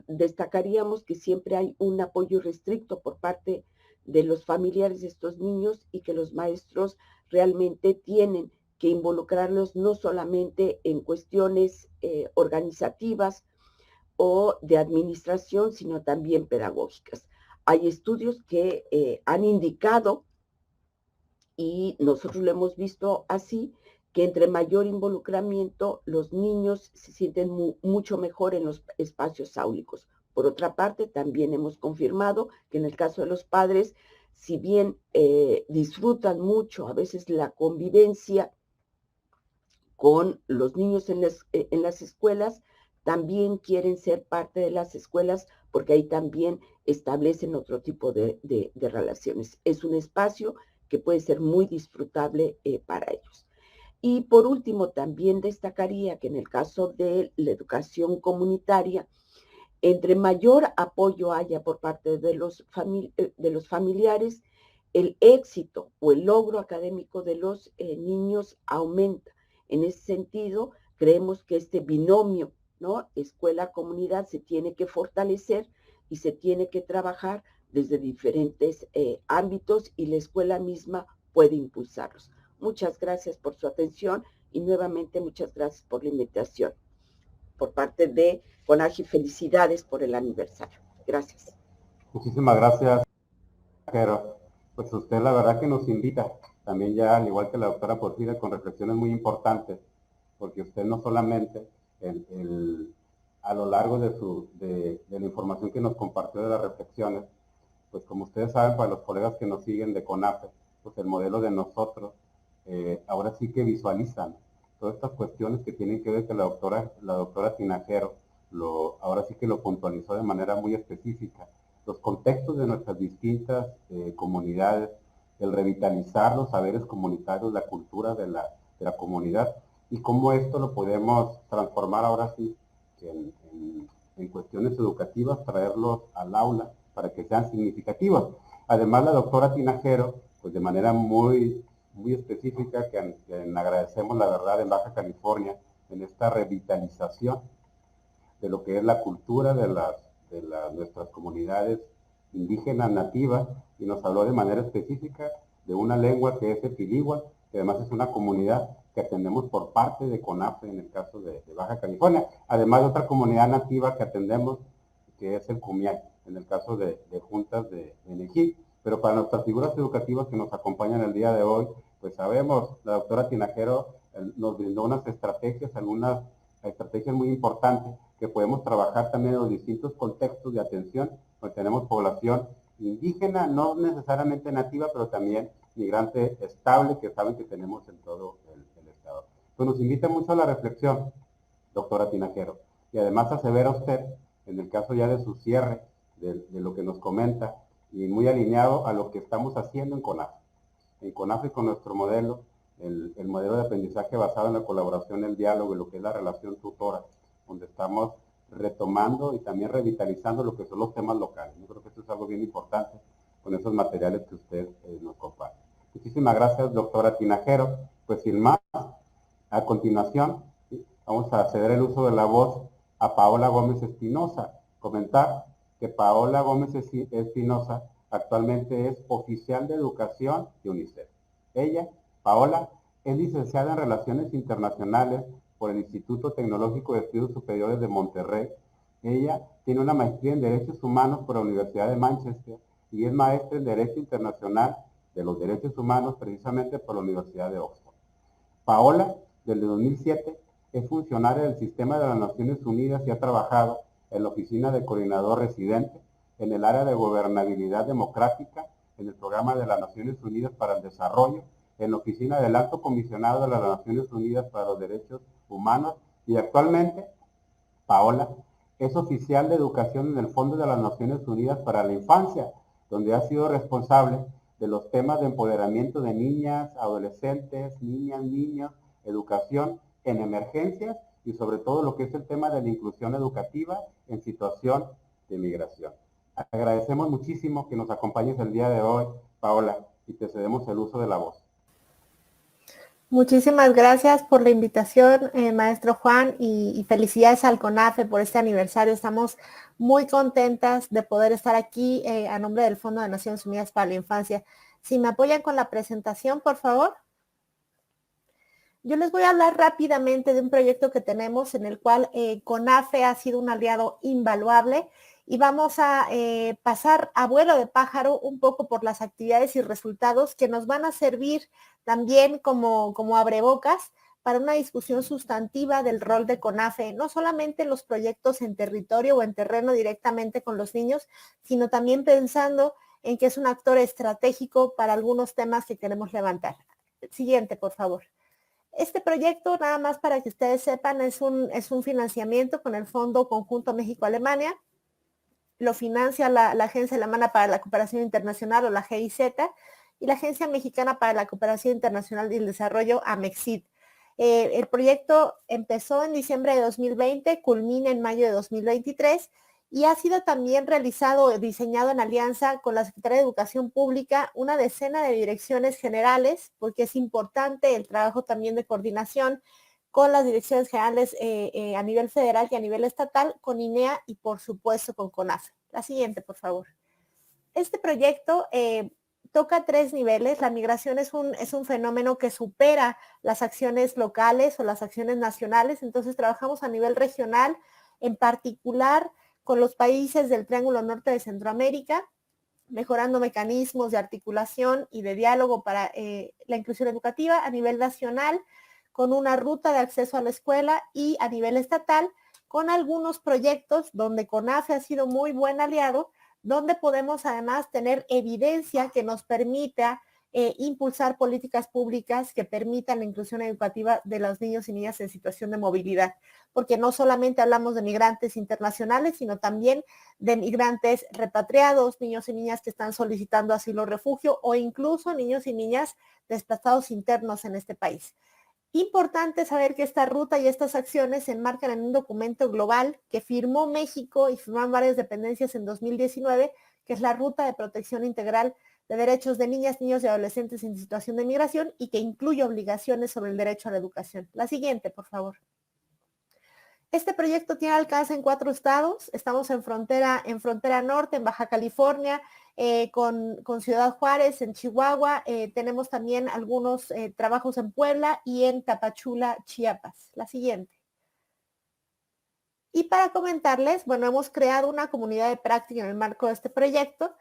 Destacaríamos que siempre hay un apoyo restricto por parte de los familiares de estos niños y que los maestros realmente tienen que involucrarlos no solamente en cuestiones organizativas o de administración, sino también pedagógicas. Hay estudios que han indicado, y nosotros lo hemos visto así, que entre mayor involucramiento los niños se sienten mucho mejor en los espacios áulicos. Por otra parte, también hemos confirmado que en el caso de los padres, si bien disfrutan mucho a veces la convivencia con los niños en las escuelas, también quieren ser parte de las escuelas porque ahí también establecen otro tipo de relaciones. Es un espacio que puede ser muy disfrutable para ellos. Y por último, también destacaría que en el caso de la educación comunitaria, entre mayor apoyo haya por parte de los familiares, el éxito o el logro académico de los niños aumenta. En ese sentido, creemos que este binomio, ¿no?, escuela-comunidad, se tiene que fortalecer y se tiene que trabajar desde diferentes ámbitos, y la escuela misma puede impulsarlos. Muchas gracias por su atención y nuevamente muchas gracias por la invitación. Por parte de CONAGI, felicidades por el aniversario. Gracias. Muchísimas gracias, Jero. Pues usted la verdad que nos invita, también ya al igual que la doctora Porfira, con reflexiones muy importantes, porque usted no solamente a lo largo de la información que nos compartió de las reflexiones, pues como ustedes saben, para los colegas que nos siguen de CONAFE, pues el modelo de nosotros ahora sí que visualizan todas estas cuestiones que tienen que ver que la doctora Tinajero ahora sí que lo puntualizó de manera muy específica. Los contextos de nuestras distintas comunidades, el revitalizar los saberes comunitarios, la cultura de la comunidad, y cómo esto lo podemos transformar ahora sí en cuestiones educativas, traerlos al aula para que sean significativos. Además, la doctora Tinajero, pues de manera muy específica, que agradecemos la verdad en Baja California, en esta revitalización de lo que es la cultura de nuestras comunidades indígenas nativas, y nos habló de manera específica de una lengua que es epilingüe, que además es una comunidad que atendemos por parte de CONAFE en el caso de Baja California, además de otra comunidad nativa que atendemos, que es el Kumiai, en el caso de juntas de Nejí. Pero para nuestras figuras educativas que nos acompañan el día de hoy, pues sabemos, la doctora Tinajero nos brindó unas estrategias, algunas estrategias muy importantes que podemos trabajar también en los distintos contextos de atención, donde tenemos población indígena, no necesariamente nativa, pero también migrante estable, que saben que tenemos en todo el estado. Pues nos invita mucho a la reflexión, doctora Tinajero, y además asevera usted, en el caso ya de su cierre, de lo que nos comenta, y muy alineado a lo que estamos haciendo en CONAFE. En CONAFE, con nuestro modelo, el modelo de aprendizaje basado en la colaboración, el diálogo y lo que es la relación tutora, donde estamos retomando y también revitalizando lo que son los temas locales. Yo creo que esto es algo bien importante con esos materiales que usted nos comparte. Muchísimas gracias, doctora Tinajero. Pues sin más, a continuación vamos a ceder el uso de la voz a Paola Gómez Espinosa. Comentar que Paola Gómez Espinosa actualmente es oficial de educación de UNICEF. Ella, Paola, es licenciada en Relaciones Internacionales por el Instituto Tecnológico de Estudios Superiores de Monterrey. Ella tiene una maestría en Derechos Humanos por la Universidad de Manchester y es maestra en Derecho Internacional de los Derechos Humanos precisamente por la Universidad de Oxford. Paola, desde 2007, es funcionaria del Sistema de las Naciones Unidas y ha trabajado en la Oficina de Coordinador Residente, en el área de Gobernabilidad Democrática, en el Programa de las Naciones Unidas para el Desarrollo, en la Oficina del Alto Comisionado de las Naciones Unidas para los Derechos Humanos, y actualmente Paola es oficial de educación en el Fondo de las Naciones Unidas para la Infancia, donde ha sido responsable de los temas de empoderamiento de niñas, adolescentes, niñas, niños, educación en emergencias y sobre todo lo que es el tema de la inclusión educativa en situación de migración. Agradecemos muchísimo que nos acompañes el día de hoy, Paola, y te cedemos el uso de la voz. Muchísimas gracias por la invitación, maestro Juan, y felicidades al CONAFE por este aniversario. Estamos muy contentas de poder estar aquí a nombre del Fondo de Naciones Unidas para la Infancia. Si me apoyan con la presentación, por favor. Yo les voy a hablar rápidamente de un proyecto que tenemos en el cual CONAFE ha sido un aliado invaluable y vamos a pasar a vuelo de pájaro un poco por las actividades y resultados que nos van a servir también como abrebocas para una discusión sustantiva del rol de CONAFE, no solamente en los proyectos en territorio o en terreno directamente con los niños, sino también pensando en que es un actor estratégico para algunos temas que queremos levantar. Siguiente, por favor. Este proyecto, nada más para que ustedes sepan, es un financiamiento con el Fondo Conjunto México-Alemania. Lo financia la Agencia Alemana para la Cooperación Internacional, o la GIZ, y la Agencia Mexicana para la Cooperación Internacional y el Desarrollo, AMEXID. El proyecto empezó en diciembre de 2020, culmina en mayo de 2023, y ha sido también diseñado en alianza con la Secretaría de Educación Pública, una decena de direcciones generales, porque es importante el trabajo también de coordinación con las direcciones generales a nivel federal y a nivel estatal, con INEA y por supuesto con CONAFE. La siguiente, por favor. Este proyecto toca 3 niveles. La migración es un fenómeno que supera las acciones locales o las acciones nacionales, entonces trabajamos a nivel regional, en particular con los países del Triángulo Norte de Centroamérica, mejorando mecanismos de articulación y de diálogo para la inclusión educativa a nivel nacional, con una ruta de acceso a la escuela, y a nivel estatal, con algunos proyectos donde CONAFE ha sido muy buen aliado, donde podemos además tener evidencia que nos permita impulsar políticas públicas que permitan la inclusión educativa de los niños y niñas en situación de movilidad, porque no solamente hablamos de migrantes internacionales, sino también de migrantes repatriados, niños y niñas que están solicitando asilo o refugio, o incluso niños y niñas desplazados internos en este país. Importante saber que esta ruta y estas acciones se enmarcan en un documento global que firmó México y firmaron varias dependencias en 2019, que es la Ruta de Protección Integral de Derechos de Niñas, Niños y Adolescentes en Situación de Migración, y que incluye obligaciones sobre el derecho a la educación. La siguiente, por favor. Este proyecto tiene alcance en 4 estados. Estamos en frontera norte, en Baja California, con Ciudad Juárez, en Chihuahua. Tenemos también algunos trabajos en Puebla y en Tapachula, Chiapas. La siguiente. Y para comentarles, bueno, hemos creado una comunidad de práctica en el marco de este proyecto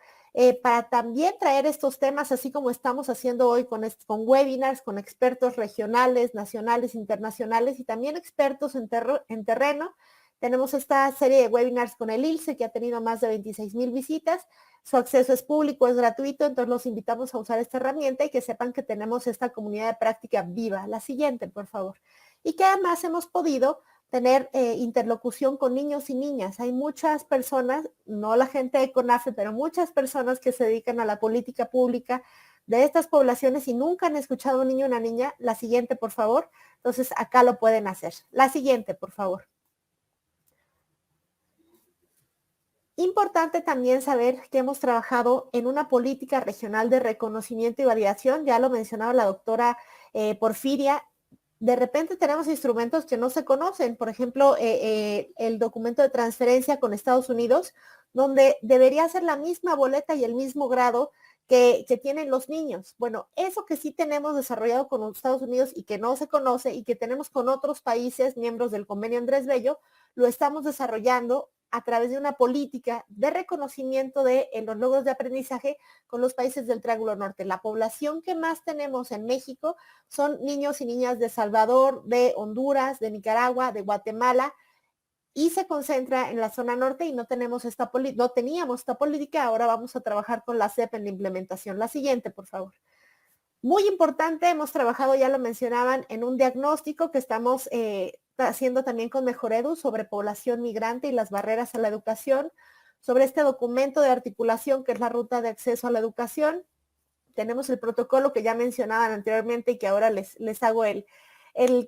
para también traer estos temas, así como estamos haciendo hoy con webinars, con expertos regionales, nacionales, internacionales y también expertos en terreno. Tenemos esta serie de webinars con el ILSE que ha tenido más de 26,000 visitas. Su acceso es público, es gratuito, entonces los invitamos a usar esta herramienta y que sepan que tenemos esta comunidad de práctica viva. La siguiente, por favor. Y que además hemos podido tener interlocución con niños y niñas. Hay muchas personas, no la gente de CONAFE, pero muchas personas que se dedican a la política pública de estas poblaciones y nunca han escuchado a un niño o una niña. La siguiente, por favor. Entonces, acá lo pueden hacer. La siguiente, por favor. Importante también saber que hemos trabajado en una política regional de reconocimiento y validación. Ya lo mencionaba la doctora Porfiria. De repente tenemos instrumentos que no se conocen, por ejemplo, el documento de transferencia con Estados Unidos, donde debería ser la misma boleta y el mismo grado que tienen los niños. Bueno, eso que sí tenemos desarrollado con los Estados Unidos y que no se conoce y que tenemos con otros países miembros del Convenio Andrés Bello, lo estamos desarrollando a través de una política de reconocimiento de los logros de aprendizaje con los países del Triángulo Norte. La población que más tenemos en México son niños y niñas de Salvador, de Honduras, de Nicaragua, de Guatemala, y se concentra en la zona norte y no teníamos esta política, ahora vamos a trabajar con la SEP en la implementación. La siguiente, por favor. Muy importante, hemos trabajado, ya lo mencionaban, en un diagnóstico que estamos haciendo también con Mejoredu sobre población migrante y las barreras a la educación, sobre este documento de articulación que es la ruta de acceso a la educación. Tenemos el protocolo que ya mencionaban anteriormente y que ahora les hago el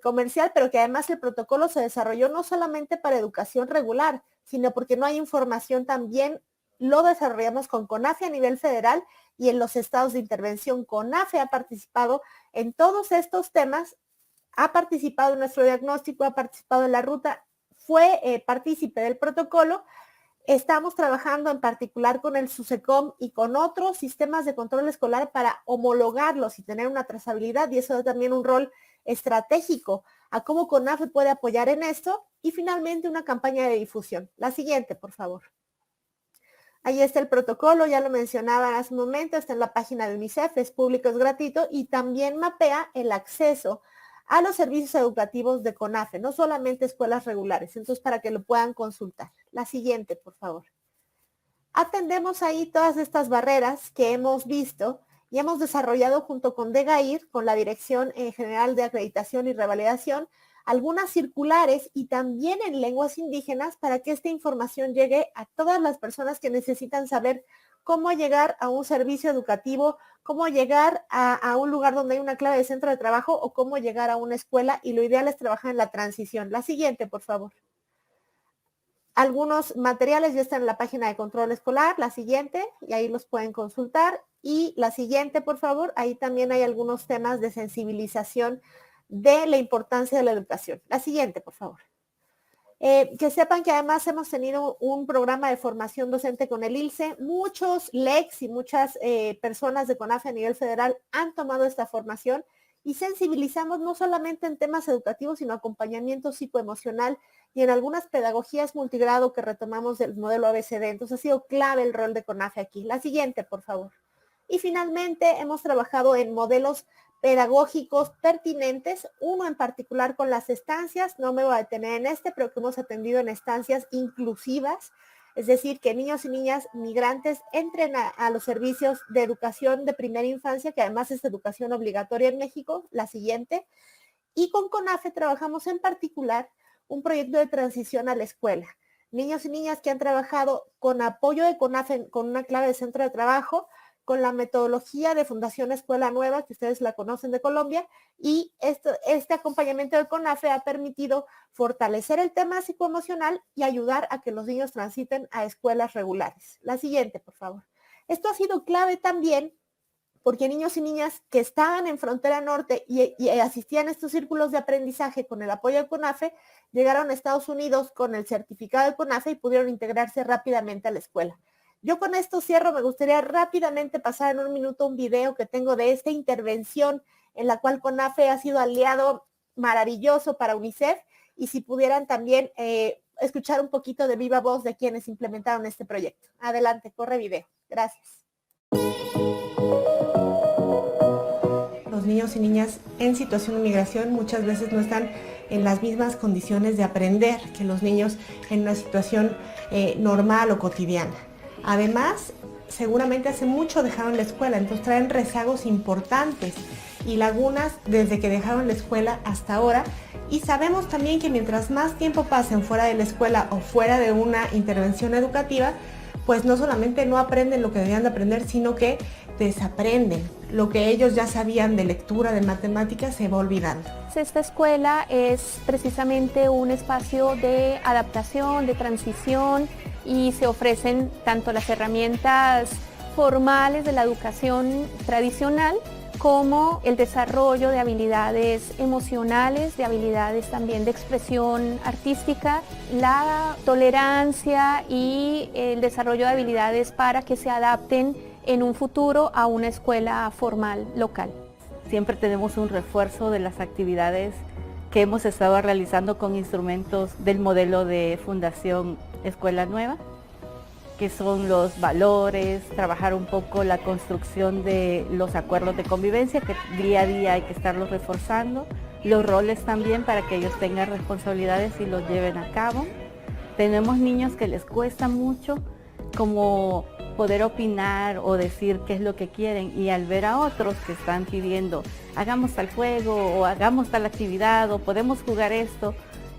comercial, pero que además el protocolo se desarrolló no solamente para educación regular, sino porque no hay información también, lo desarrollamos con CONAFE a nivel federal y en los estados de intervención. CONAFE ha participado en todos estos temas, ha participado en nuestro diagnóstico, ha participado en la ruta, fue partícipe del protocolo. Estamos trabajando en particular con el SUSECOM y con otros sistemas de control escolar para homologarlos y tener una trazabilidad, y eso da también un rol estratégico a cómo CONAFE puede apoyar en esto. Y finalmente una campaña de difusión. La siguiente, por favor. Ahí está el protocolo, ya lo mencionaba hace un momento, está en la página de UNICEF, es público, es gratuito y también mapea el acceso a los servicios educativos de CONAFE, no solamente escuelas regulares, entonces para que lo puedan consultar. La siguiente, por favor. Atendemos ahí todas estas barreras que hemos visto y hemos desarrollado junto con DEGAIR, con la Dirección General de Acreditación y Revalidación, algunas circulares y también en lenguas indígenas para que esta información llegue a todas las personas que necesitan saber cómo llegar a un servicio educativo, cómo llegar a un lugar donde hay una clave de centro de trabajo o cómo llegar a una escuela, y lo ideal es trabajar en la transición. La siguiente, por favor. Algunos materiales ya están en la página de control escolar, la siguiente, y ahí los pueden consultar. Y la siguiente, por favor, ahí también hay algunos temas de sensibilización de la importancia de la educación. La siguiente, por favor. Que sepan que además hemos tenido un programa de formación docente con el ILCE. Muchos LECs y muchas personas de CONAFE a nivel federal han tomado esta formación y sensibilizamos no solamente en temas educativos, sino acompañamiento psicoemocional y en algunas pedagogías multigrado que retomamos del modelo ABCD. Entonces ha sido clave el rol de CONAFE aquí. La siguiente, por favor. Y finalmente hemos trabajado en modelos pedagógicos pertinentes, uno en particular con las estancias, no me voy a detener en pero que hemos atendido en estancias inclusivas, es decir, que niños y niñas migrantes entren a los servicios de educación de primera infancia, que además es educación obligatoria en México. La siguiente. Y con CONAFE trabajamos en particular un proyecto de transición a la escuela. Niños y niñas que han trabajado con apoyo de CONAFE, con una clave de centro de trabajo, con la metodología de Fundación Escuela Nueva, que ustedes la conocen de Colombia, y este acompañamiento de CONAFE ha permitido fortalecer el tema psicoemocional y ayudar a que los niños transiten a escuelas regulares. La siguiente, por favor. Esto ha sido clave también porque niños y niñas que estaban en frontera norte y asistían a estos círculos de aprendizaje con el apoyo de CONAFE, llegaron a Estados Unidos con el certificado de CONAFE y pudieron integrarse rápidamente a la escuela. Yo con esto cierro, me gustaría rápidamente pasar en un minuto un video que tengo de esta intervención en la cual CONAFE ha sido aliado maravilloso para UNICEF, y si pudieran también escuchar un poquito de viva voz de quienes implementaron este proyecto. Adelante, corre video. Gracias. Los niños y niñas en situación de migración muchas veces no están en las mismas condiciones de aprender que los niños en una situación normal o cotidiana. Además, seguramente hace mucho dejaron la escuela, entonces traen rezagos importantes y lagunas desde que dejaron la escuela hasta ahora. Y sabemos también que mientras más tiempo pasen fuera de la escuela o fuera de una intervención educativa, pues no solamente no aprenden lo que debían de aprender, sino que desaprenden. Lo que ellos ya sabían de lectura, de matemáticas, se va olvidando. Esta escuela es precisamente un espacio de adaptación, de transición, y se ofrecen tanto las herramientas formales de la educación tradicional como el desarrollo de habilidades emocionales, de habilidades también de expresión artística, la tolerancia y el desarrollo de habilidades para que se adapten en un futuro a una escuela formal local. Siempre tenemos un refuerzo de las actividades que hemos estado realizando con instrumentos del modelo de Fundación Escuela Nueva, que son los valores, trabajar un poco la construcción de los acuerdos de convivencia, que día a día hay que estarlos reforzando, los roles también para que ellos tengan responsabilidades y los lleven a cabo. Tenemos niños que les cuesta mucho como poder opinar o decir qué es lo que quieren, y al ver a otros que están pidiendo hagamos tal juego o hagamos tal actividad o podemos jugar esto,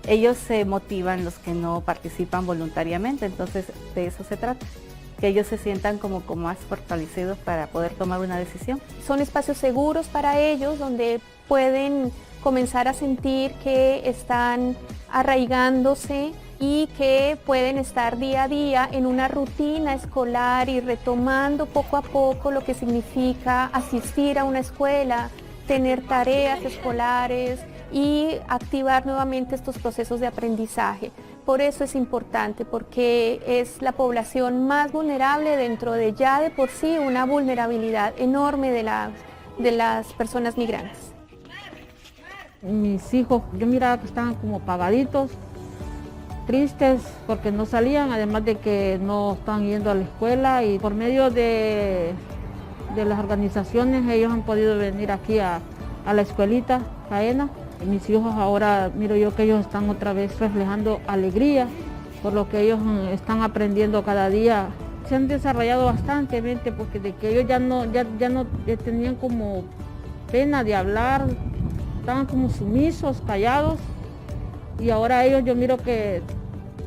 ellos se motivan, los que no participan voluntariamente. Entonces de eso se trata, que ellos se sientan como más fortalecidos para poder tomar una decisión. Son espacios seguros para ellos donde pueden comenzar a sentir que están arraigándose y que pueden estar día a día en una rutina escolar y retomando poco a poco lo que significa asistir a una escuela, tener tareas escolares y activar nuevamente estos procesos de aprendizaje. Por eso es importante, porque es la población más vulnerable dentro de ya de por sí una vulnerabilidad enorme de las personas migrantes. Mis hijos, yo miraba que estaban como apagaditos, tristes porque no salían, además de que no estaban yendo a la escuela, y por medio de las organizaciones ellos han podido venir aquí a la escuelita Caena. Mis hijos ahora miro yo que ellos están otra vez reflejando alegría por lo que ellos están aprendiendo cada día. Se han desarrollado bastantemente porque de que ellos ya tenían como pena de hablar, estaban como sumisos, callados, y ahora ellos yo miro que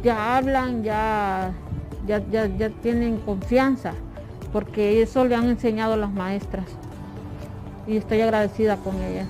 ya hablan, ya tienen confianza, porque eso le han enseñado las maestras y estoy agradecida con ellas.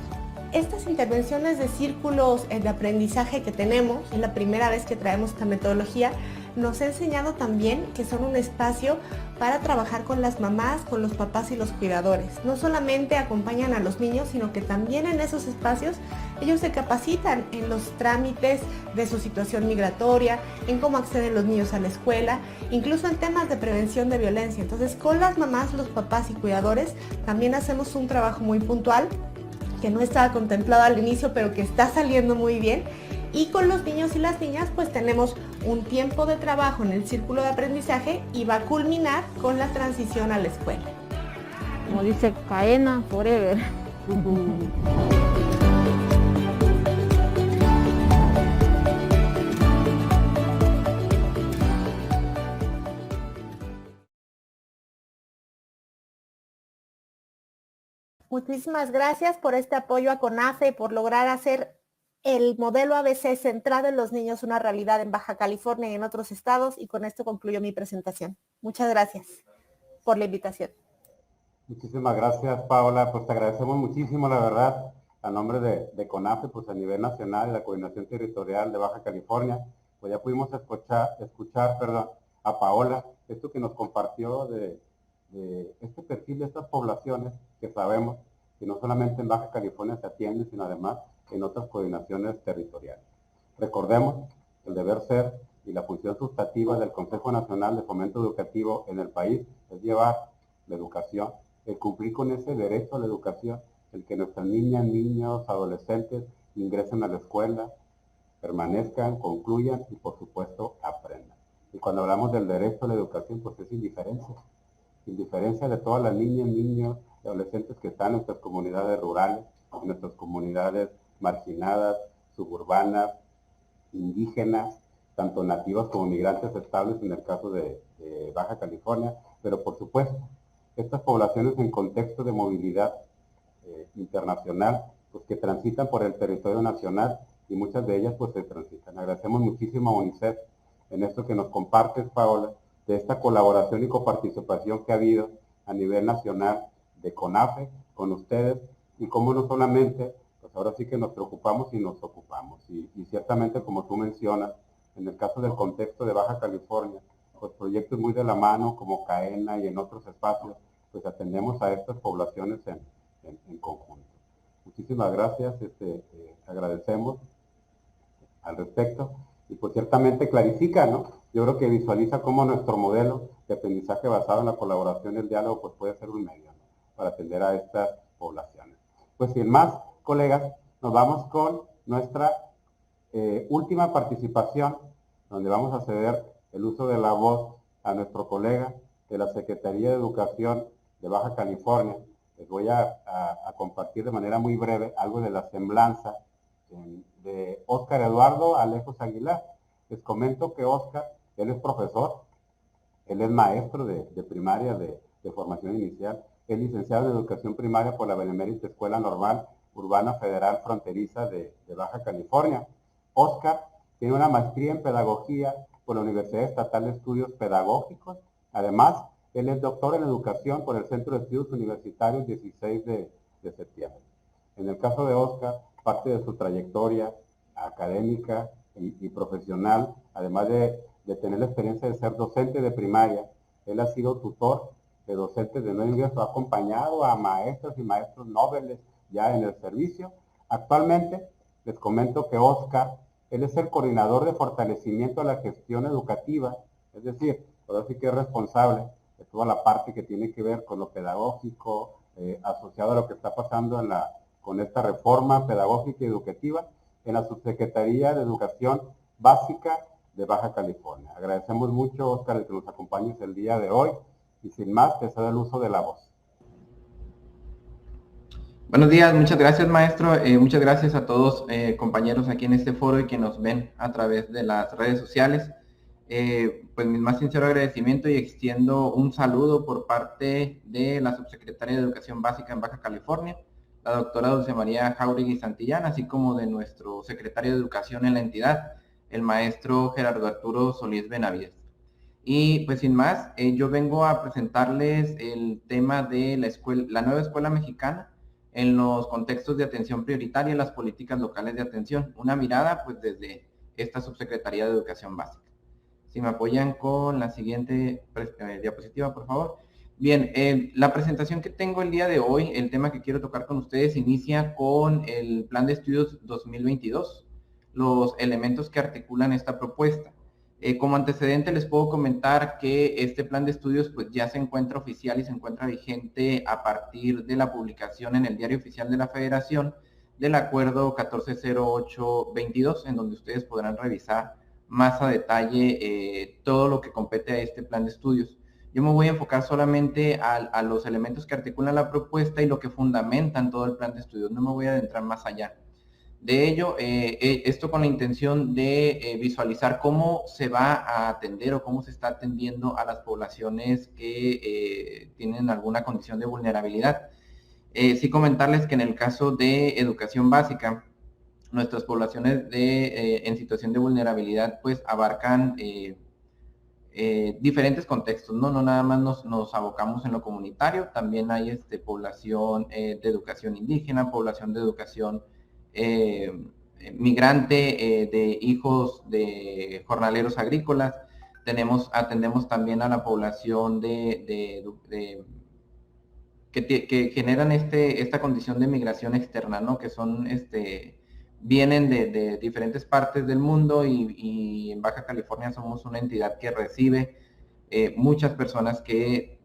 Estas intervenciones de círculos de aprendizaje que tenemos, es la primera vez que traemos esta metodología, nos ha enseñado también que son un espacio para trabajar con las mamás, con los papás y los cuidadores. No solamente acompañan a los niños, sino que también en esos espacios ellos se capacitan en los trámites de su situación migratoria, en cómo acceden los niños a la escuela, incluso en temas de prevención de violencia. Entonces, con las mamás, los papás y cuidadores también hacemos un trabajo muy puntual que no estaba contemplado al inicio, pero que está saliendo muy bien. Y con los niños y las niñas pues tenemos un tiempo de trabajo en el círculo de aprendizaje y va a culminar con la transición a la escuela. Como dice Caena, forever. Muchísimas gracias por este apoyo a CONAFE, por lograr hacer el modelo ABC centrado en los niños una realidad en Baja California y en otros estados, y con esto concluyo mi presentación. Muchas gracias por la invitación. Muchísimas gracias, Paola. Pues te agradecemos muchísimo, la verdad, a nombre de CONAFE, pues a nivel nacional y la Coordinación Territorial de Baja California. Pues ya pudimos escuchar a Paola, esto que nos compartió de este perfil de estas poblaciones que sabemos que no solamente en Baja California se atiende, sino además en otras coordinaciones territoriales. Recordemos el deber ser y la función sustantiva del Consejo Nacional de Fomento Educativo en el país es llevar la educación, el cumplir con ese derecho a la educación, el que nuestras niñas, niños, adolescentes ingresen a la escuela, permanezcan, concluyan y por supuesto aprendan. Y cuando hablamos del derecho a la educación, pues es indiferencia de todas las niñas, niños y adolescentes que están en nuestras comunidades rurales, en nuestras comunidades marginadas, suburbanas, indígenas, tanto nativas como migrantes estables en el caso de Baja California, pero por supuesto, estas poblaciones en contexto de movilidad internacional, pues que transitan por el territorio nacional y muchas de ellas pues se transitan. Agradecemos muchísimo a UNICEF en esto que nos compartes, Paola, de esta colaboración y coparticipación que ha habido a nivel nacional de CONAFE con ustedes, y cómo no solamente, pues ahora sí que nos preocupamos y nos ocupamos. Y ciertamente, como tú mencionas, en el caso del contexto de Baja California, pues proyectos muy de la mano como CAENA y en otros espacios, pues atendemos a estas poblaciones en conjunto. Muchísimas gracias, agradecemos al respecto, y pues ciertamente clarifica, ¿no? Yo creo que visualiza cómo nuestro modelo de aprendizaje basado en la colaboración y el diálogo pues puede ser un medio, ¿no?, para atender a estas poblaciones. Pues sin más, colegas, nos vamos con nuestra última participación, donde vamos a ceder el uso de la voz a nuestro colega de la Secretaría de Educación de Baja California. Les voy a compartir de manera muy breve algo de la semblanza de Óscar Eduardo Alejos Aguilar. Les comento que Oscar, él es profesor, él es maestro de primaria de formación inicial, es licenciado en educación primaria por la Benemérita Escuela Normal Urbana Federal Fronteriza de Baja California. Oscar tiene una maestría en pedagogía por la Universidad Estatal de Estudios Pedagógicos. Además, él es doctor en educación por el Centro de Estudios Universitarios 16 de septiembre. En el caso de Oscar, parte de su trayectoria académica y profesional, además de tener la experiencia de ser docente de primaria, él ha sido tutor de docentes de nuevo ingreso, ha acompañado a maestros y maestros nobles ya en el servicio. Actualmente, les comento que Oscar, él es el coordinador de fortalecimiento de la gestión educativa, es decir, ahora sí que es responsable de toda la parte que tiene que ver con lo pedagógico, asociado a lo que está pasando con esta reforma pedagógica y educativa en la Subsecretaría de Educación Básica de Baja California. Agradecemos mucho, Oscar, el que nos acompañes el día de hoy y sin más, te cedo el uso de la voz. Buenos días, muchas gracias, maestro. Muchas gracias a todos compañeros aquí en este foro y que nos ven a través de las redes sociales. Pues mi más sincero agradecimiento y extiendo un saludo por parte de la Subsecretaria de Educación Básica en Baja California, la doctora Dulce María Jáuregui Santillán, así como de nuestro secretario de Educación en la entidad, el maestro Gerardo Arturo Solís Benavides. Y pues sin más, yo vengo a presentarles el tema de la nueva escuela mexicana en los contextos de atención prioritaria y las políticas locales de atención. Una mirada pues desde esta Subsecretaría de Educación Básica. Si me apoyan con la siguiente diapositiva, por favor. Bien, la presentación que tengo el día de hoy, el tema que quiero tocar con ustedes, inicia con el Plan de Estudios 2022, los elementos que articulan esta propuesta. Como antecedente les puedo comentar que este plan de estudios pues ya se encuentra oficial y se encuentra vigente a partir de la publicación en el Diario Oficial de la Federación del Acuerdo 140822, en donde ustedes podrán revisar más a detalle todo lo que compete a este plan de estudios. Yo me voy a enfocar solamente a los elementos que articulan la propuesta y lo que fundamentan todo el plan de estudios. No me voy a adentrar más allá. De ello, esto con la intención de visualizar cómo se va a atender o cómo se está atendiendo a las poblaciones que tienen alguna condición de vulnerabilidad. Sí comentarles que en el caso de educación básica, nuestras poblaciones en situación de vulnerabilidad pues abarcan diferentes contextos, ¿no? No nada más nos abocamos en lo comunitario, también hay población de educación indígena, población de educación migrante, de hijos de jornaleros agrícolas. Atendemos también a la población que generan esta condición de migración externa, ¿no? Que son vienen de diferentes partes del mundo y en Baja California somos una entidad que recibe muchas personas que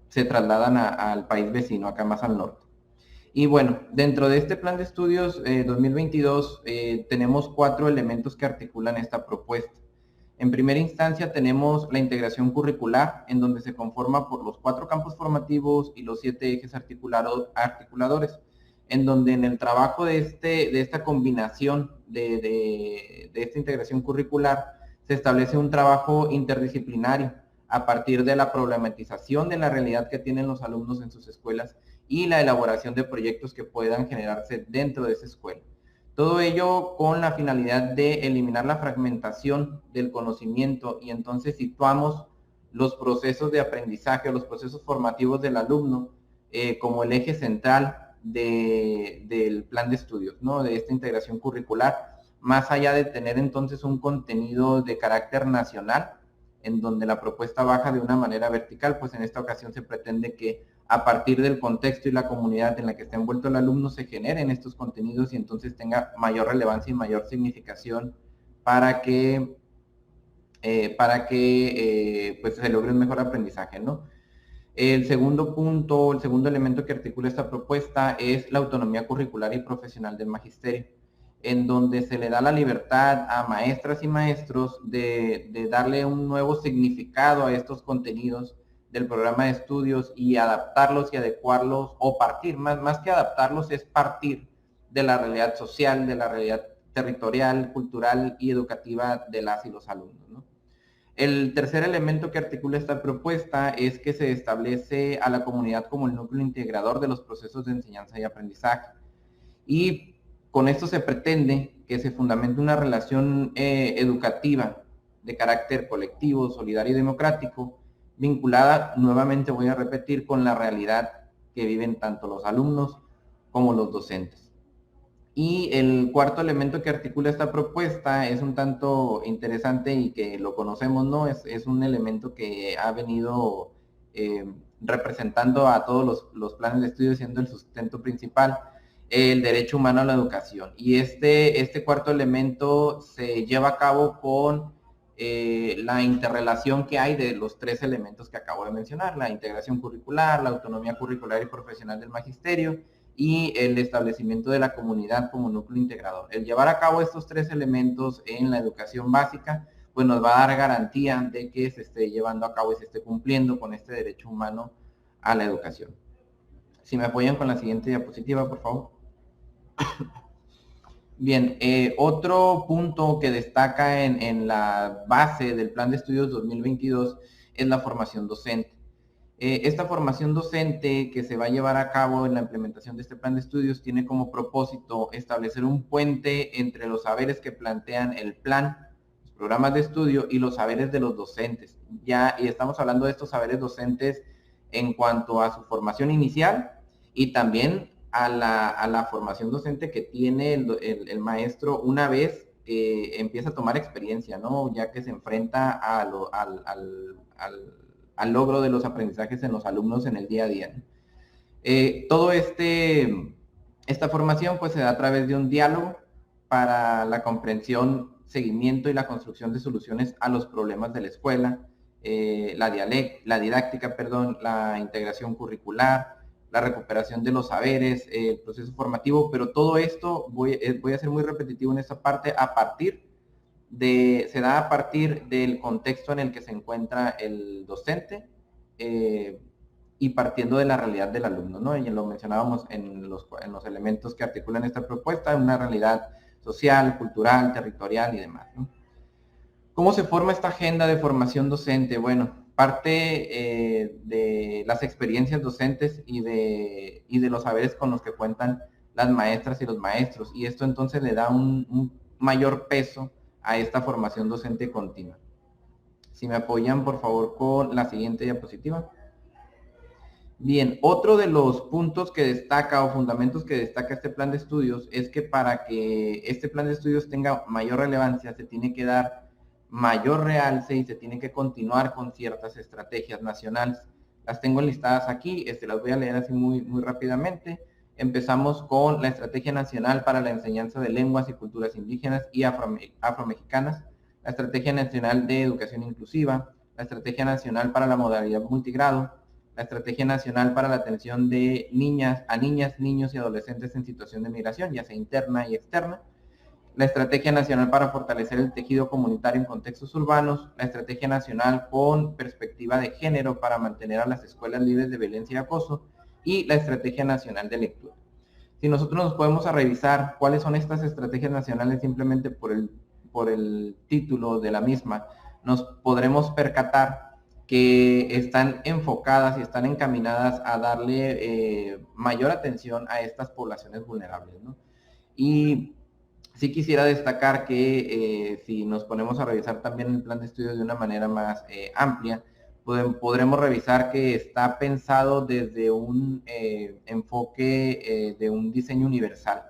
se trasladan al país vecino, acá más al norte. Y bueno, dentro de este plan de estudios 2022 tenemos 4 elementos que articulan esta propuesta. En primera instancia tenemos la integración curricular, en donde se conforma por los 4 campos formativos y los 7 ejes articuladores, en donde en el trabajo de esta combinación de esta integración curricular se establece un trabajo interdisciplinario a partir de la problematización de la realidad que tienen los alumnos en sus escuelas y la elaboración de proyectos que puedan generarse dentro de esa escuela. Todo ello con la finalidad de eliminar la fragmentación del conocimiento y entonces situamos los procesos de aprendizaje o los procesos formativos del alumno como el eje central del plan de estudios, ¿no? De esta integración curricular, más allá de tener entonces un contenido de carácter nacional, en donde la propuesta baja de una manera vertical, pues en esta ocasión se pretende que a partir del contexto y la comunidad en la que está envuelto el alumno se generen estos contenidos y entonces tenga mayor relevancia y mayor significación para que pues se logre un mejor aprendizaje, ¿no? El segundo punto, el segundo elemento que articula esta propuesta es la autonomía curricular y profesional del magisterio, en donde se le da la libertad a maestras y maestros de darle un nuevo significado a estos contenidos del programa de estudios y adaptarlos y adecuarlos, o partir, más que adaptarlos, es partir de la realidad social, de la realidad territorial, cultural y educativa de las y los alumnos, ¿no? El tercer elemento que articula esta propuesta es que se establece a la comunidad como el núcleo integrador de los procesos de enseñanza y aprendizaje. Y con esto se pretende que se fundamente una relación educativa de carácter colectivo, solidario y democrático, vinculada, nuevamente voy a repetir, con la realidad que viven tanto los alumnos como los docentes. Y el cuarto elemento que articula esta propuesta es un tanto interesante y que lo conocemos, ¿no? Es un elemento que ha venido representando a todos los planes de estudio, siendo el sustento principal el derecho humano a la educación. Y este cuarto elemento se lleva a cabo con la interrelación que hay de los tres elementos que acabo de mencionar: la integración curricular, la autonomía curricular y profesional del magisterio, y el establecimiento de la comunidad como núcleo integrador. El llevar a cabo estos tres elementos en la educación básica, pues nos va a dar garantía de que se esté llevando a cabo y se esté cumpliendo con este derecho humano a la educación. Si me apoyan con la siguiente diapositiva, por favor. Bien, otro punto que destaca en la base del Plan de Estudios 2022 es la formación docente. Esta formación docente que se va a llevar a cabo en la implementación de este plan de estudios tiene como propósito establecer un puente entre los saberes que plantean el plan, los programas de estudio, y los saberes de los docentes. Y estamos hablando de estos saberes docentes en cuanto a su formación inicial y también a la formación docente que tiene el maestro una vez que empieza a tomar experiencia, ¿no? Ya que se enfrenta al logro de los aprendizajes en los alumnos en el día a día. Todo esta formación pues se da a través de un diálogo para la comprensión, seguimiento y la construcción de soluciones a los problemas de la escuela, la didáctica, la integración curricular, la recuperación de los saberes, el proceso formativo, pero todo esto, voy a ser muy repetitivo en esta parte, se da a partir del contexto en el que se encuentra el docente y partiendo de la realidad del alumno, ¿no? Y lo mencionábamos en los elementos que articulan esta propuesta, una realidad social, cultural, territorial y demás, ¿no? ¿Cómo se forma esta agenda de formación docente? Bueno, parte de las experiencias docentes y de los saberes con los que cuentan las maestras y los maestros, y esto entonces le da un mayor peso a esta formación docente continua. Si me apoyan, por favor, con la siguiente diapositiva. Bien, otro de los puntos que destaca o fundamentos que destaca este plan de estudios es que para que este plan de estudios tenga mayor relevancia se tiene que dar mayor realce y se tiene que continuar con ciertas estrategias nacionales. Las tengo listadas aquí, las voy a leer así muy rápidamente. Empezamos con la Estrategia Nacional para la Enseñanza de Lenguas y Culturas Indígenas y Afromexicanas, la Estrategia Nacional de Educación Inclusiva, la Estrategia Nacional para la Modalidad Multigrado, la Estrategia Nacional para la Atención de niñas, niños y adolescentes en situación de migración, ya sea interna y externa, la Estrategia Nacional para fortalecer el tejido comunitario en contextos urbanos, la Estrategia Nacional con perspectiva de género para mantener a las escuelas libres de violencia y acoso, y la Estrategia Nacional de Lectura. Si nosotros nos podemos a revisar cuáles son estas estrategias nacionales simplemente por el título de la misma, nos podremos percatar que están enfocadas y están encaminadas a darle mayor atención a estas poblaciones vulnerables, ¿no? Y sí quisiera destacar que si nos ponemos a revisar también el plan de estudios de una manera más amplia, podremos revisar que está pensado desde un enfoque de un diseño universal,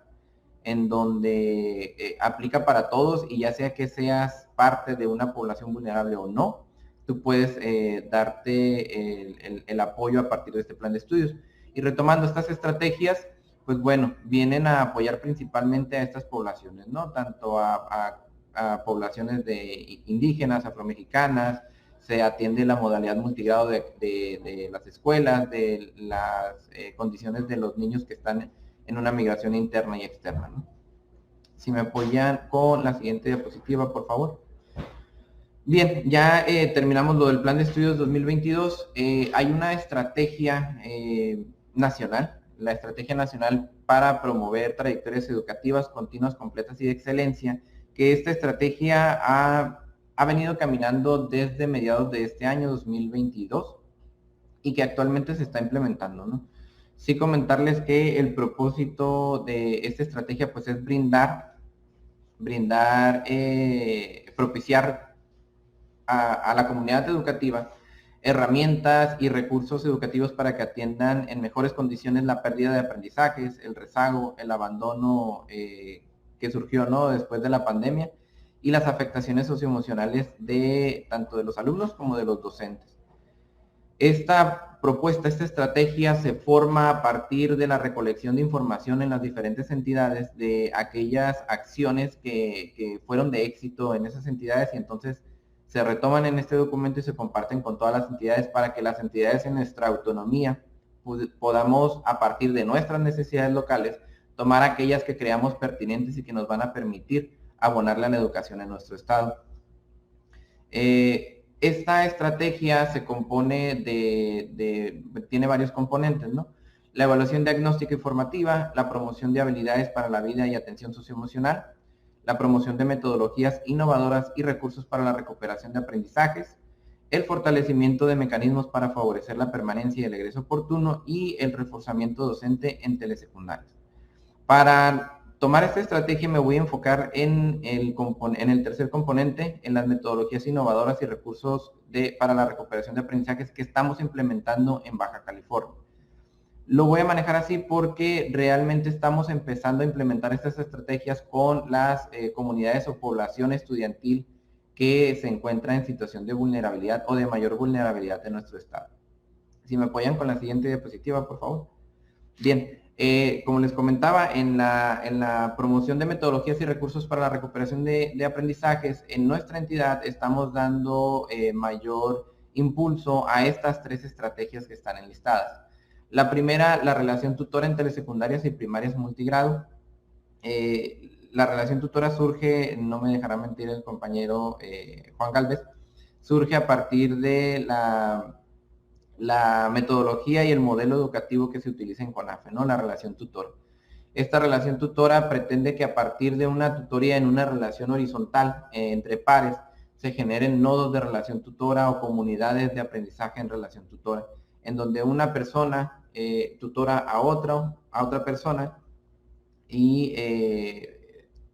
en donde aplica para todos y ya sea que seas parte de una población vulnerable o no, tú puedes darte el apoyo a partir de este plan de estudios. Y retomando estas estrategias, pues bueno, vienen a apoyar principalmente a estas poblaciones, ¿no? Tanto a poblaciones de indígenas, afromexicanas, se atiende la modalidad multigrado de las escuelas, de las condiciones de los niños que están en una migración interna y externa, ¿no? Si me apoyan con la siguiente diapositiva, por favor. Bien, ya terminamos lo del Plan de Estudios 2022. Hay una estrategia nacional, la Estrategia Nacional para promover trayectorias educativas continuas, completas y de excelencia, que esta estrategia ha venido caminando desde mediados de este año 2022 y que actualmente se está implementando, ¿no? Sí comentarles que el propósito de esta estrategia pues es propiciar a la comunidad educativa herramientas y recursos educativos para que atiendan en mejores condiciones la pérdida de aprendizajes, el rezago, el abandono que surgió, ¿no?, después de la pandemia, y las afectaciones socioemocionales de tanto de los alumnos como de los docentes. Esta propuesta, esta estrategia se forma a partir de la recolección de información en las diferentes entidades de aquellas acciones que fueron de éxito en esas entidades, y entonces se retoman en este documento y se comparten con todas las entidades para que las entidades en nuestra autonomía podamos, a partir de nuestras necesidades locales, tomar aquellas que creamos pertinentes y que nos van a permitir abonarle a la educación en nuestro estado. Esta estrategia se compone tiene varios componentes, ¿no? La evaluación diagnóstica y formativa, la promoción de habilidades para la vida y atención socioemocional, la promoción de metodologías innovadoras y recursos para la recuperación de aprendizajes, el fortalecimiento de mecanismos para favorecer la permanencia y el egreso oportuno y el reforzamiento docente en telesecundarias. Para tomar esta estrategia me voy a enfocar en el tercer componente, en las metodologías innovadoras y recursos para la recuperación de aprendizajes que estamos implementando en Baja California. Lo voy a manejar así porque realmente estamos empezando a implementar estas estrategias con las comunidades o población estudiantil que se encuentra en situación de vulnerabilidad o de mayor vulnerabilidad en nuestro estado. Si me apoyan con la siguiente diapositiva, por favor. Bien. Como les comentaba, en la promoción de metodologías y recursos para la recuperación de aprendizajes, en nuestra entidad estamos dando mayor impulso a estas tres estrategias que están enlistadas. La primera, la relación tutora en telesecundarias y primarias multigrado. La relación tutora surge, no me dejará mentir el compañero Juan Galvez, surge a partir de la metodología y el modelo educativo que se utiliza en CONAFE, ¿no? La relación tutora. Esta relación tutora pretende que a partir de una tutoría en una relación horizontal entre pares, se generen nodos de relación tutora o comunidades de aprendizaje en relación tutora, en donde una persona tutora a otra persona y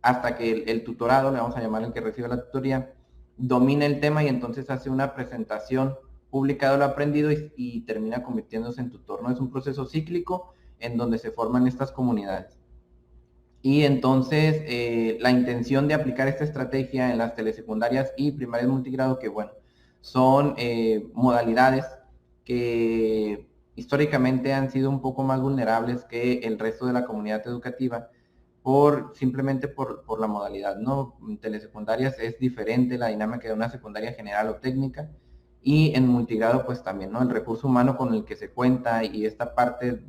hasta que el tutorado, le vamos a llamar el que recibe la tutoría, domina el tema y entonces hace una presentación publicado lo aprendido y termina convirtiéndose en tutor, ¿no? Es un proceso cíclico en donde se forman estas comunidades. Y entonces la intención de aplicar esta estrategia en las telesecundarias y primarias multigrado, que bueno, son modalidades que históricamente han sido un poco más vulnerables que el resto de la comunidad educativa, simplemente por la modalidad, ¿no? En telesecundarias es diferente la dinámica de una secundaria general o técnica, y en multigrado pues también, ¿no? El recurso humano con el que se cuenta y esta parte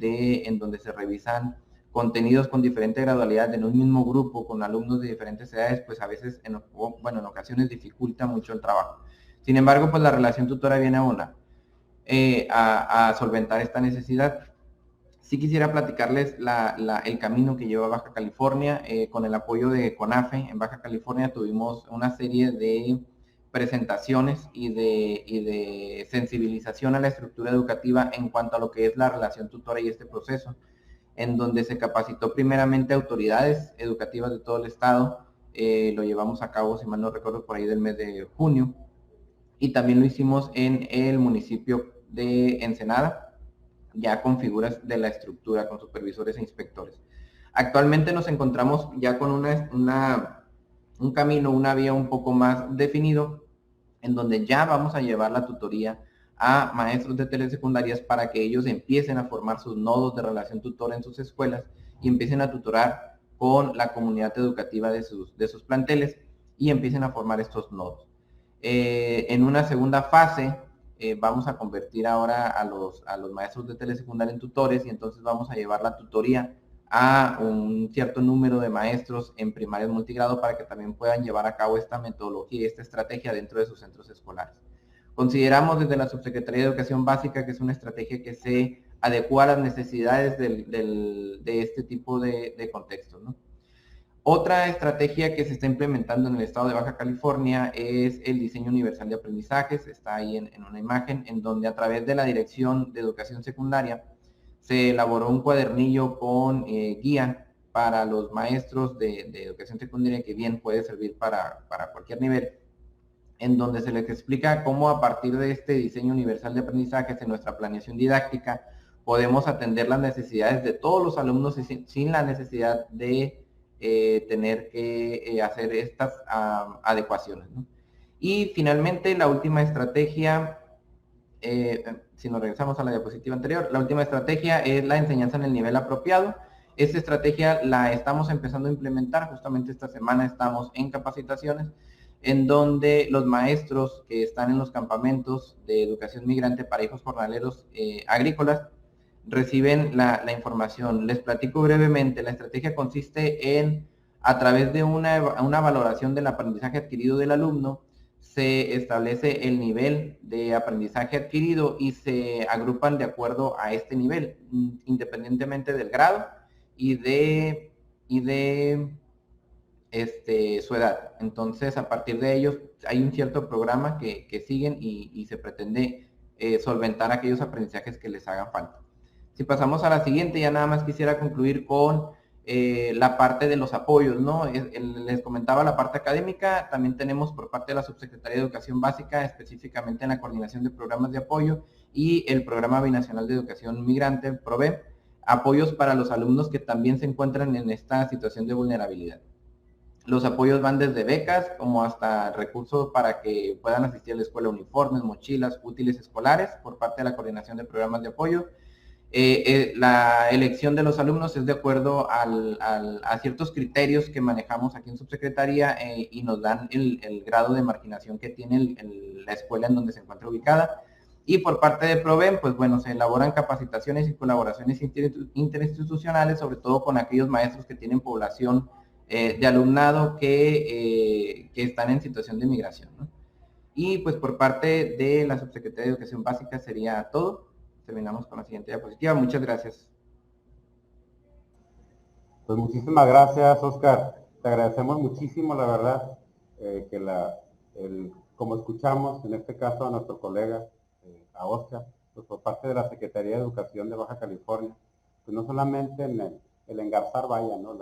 en donde se revisan contenidos con diferente gradualidad en un mismo grupo con alumnos de diferentes edades, pues a veces, en ocasiones dificulta mucho el trabajo. Sin embargo, pues la relación tutora viene a solventar esta necesidad. Sí quisiera platicarles el camino que lleva Baja California. Con el apoyo de CONAFE en Baja California tuvimos una serie de presentaciones y de sensibilización a la estructura educativa en cuanto a lo que es la relación tutora y este proceso, en donde se capacitó primeramente autoridades educativas de todo el estado. Lo llevamos a cabo, si mal no recuerdo, por ahí del mes de junio, y también lo hicimos en el municipio de Ensenada, ya con figuras de la estructura, con supervisores e inspectores. Actualmente nos encontramos ya con un camino, una vía un poco más definido, en donde ya vamos a llevar la tutoría a maestros de telesecundarias para que ellos empiecen a formar sus nodos de relación tutora en sus escuelas y empiecen a tutorar con la comunidad educativa de sus planteles y empiecen a formar estos nodos. En una segunda fase vamos a convertir ahora a los maestros de telesecundaria en tutores, y entonces vamos a llevar la tutoría a un cierto número de maestros en primarias multigrado para que también puedan llevar a cabo esta metodología y esta estrategia dentro de sus centros escolares. Consideramos desde la Subsecretaría de Educación Básica que es una estrategia que se adecua a las necesidades de este tipo de contextos, ¿no? Otra estrategia que se está implementando en el estado de Baja California es el diseño universal de aprendizajes. Está ahí en una imagen, en donde a través de la Dirección de Educación Secundaria se elaboró un cuadernillo con guía para los maestros de educación secundaria, que bien puede servir para cualquier nivel, en donde se les explica cómo a partir de este diseño universal de aprendizajes en nuestra planeación didáctica podemos atender las necesidades de todos los alumnos sin la necesidad de tener que hacer estas adecuaciones, ¿no? Y finalmente, la última estrategia, si nos regresamos a la diapositiva anterior, la última estrategia es la enseñanza en el nivel apropiado. Esta estrategia la estamos empezando a implementar, justamente esta semana estamos en capacitaciones, en donde los maestros que están en los campamentos de educación migrante para hijos jornaleros agrícolas reciben la información. Les platico brevemente. La estrategia consiste en, a través de una valoración del aprendizaje adquirido del alumno, se establece el nivel de aprendizaje adquirido y se agrupan de acuerdo a este nivel, independientemente del grado y de su edad. Entonces, a partir de ellos, hay un cierto programa que siguen y se pretende solventar aquellos aprendizajes que les hagan falta. Si pasamos a la siguiente, ya nada más quisiera concluir con la parte de los apoyos, ¿no? Les comentaba la parte académica. También tenemos por parte de la Subsecretaría de Educación Básica, específicamente en la coordinación de programas de apoyo y el Programa Binacional de Educación Migrante, PROVEM, apoyos para los alumnos que también se encuentran en esta situación de vulnerabilidad. Los apoyos van desde becas como hasta recursos para que puedan asistir a la escuela, uniformes, mochilas, útiles escolares por parte de la coordinación de programas de apoyo. La elección de los alumnos es de acuerdo a ciertos criterios que manejamos aquí en Subsecretaría y nos dan el grado de marginación que tiene la escuela en donde se encuentra ubicada. Y por parte de PROVEM, pues bueno, se elaboran capacitaciones y colaboraciones interinstitucionales, sobre todo con aquellos maestros que tienen población de alumnado que están en situación de migración, ¿no? Y pues por parte de la Subsecretaría de Educación Básica sería todo. Terminamos con la siguiente diapositiva. Muchas gracias. Pues muchísimas gracias, Oscar. Te agradecemos muchísimo, la verdad, como escuchamos, en este caso a nuestro colega, a Oscar, pues por parte de la Secretaría de Educación de Baja California, pues no solamente en el engarzar, vaya, ¿no?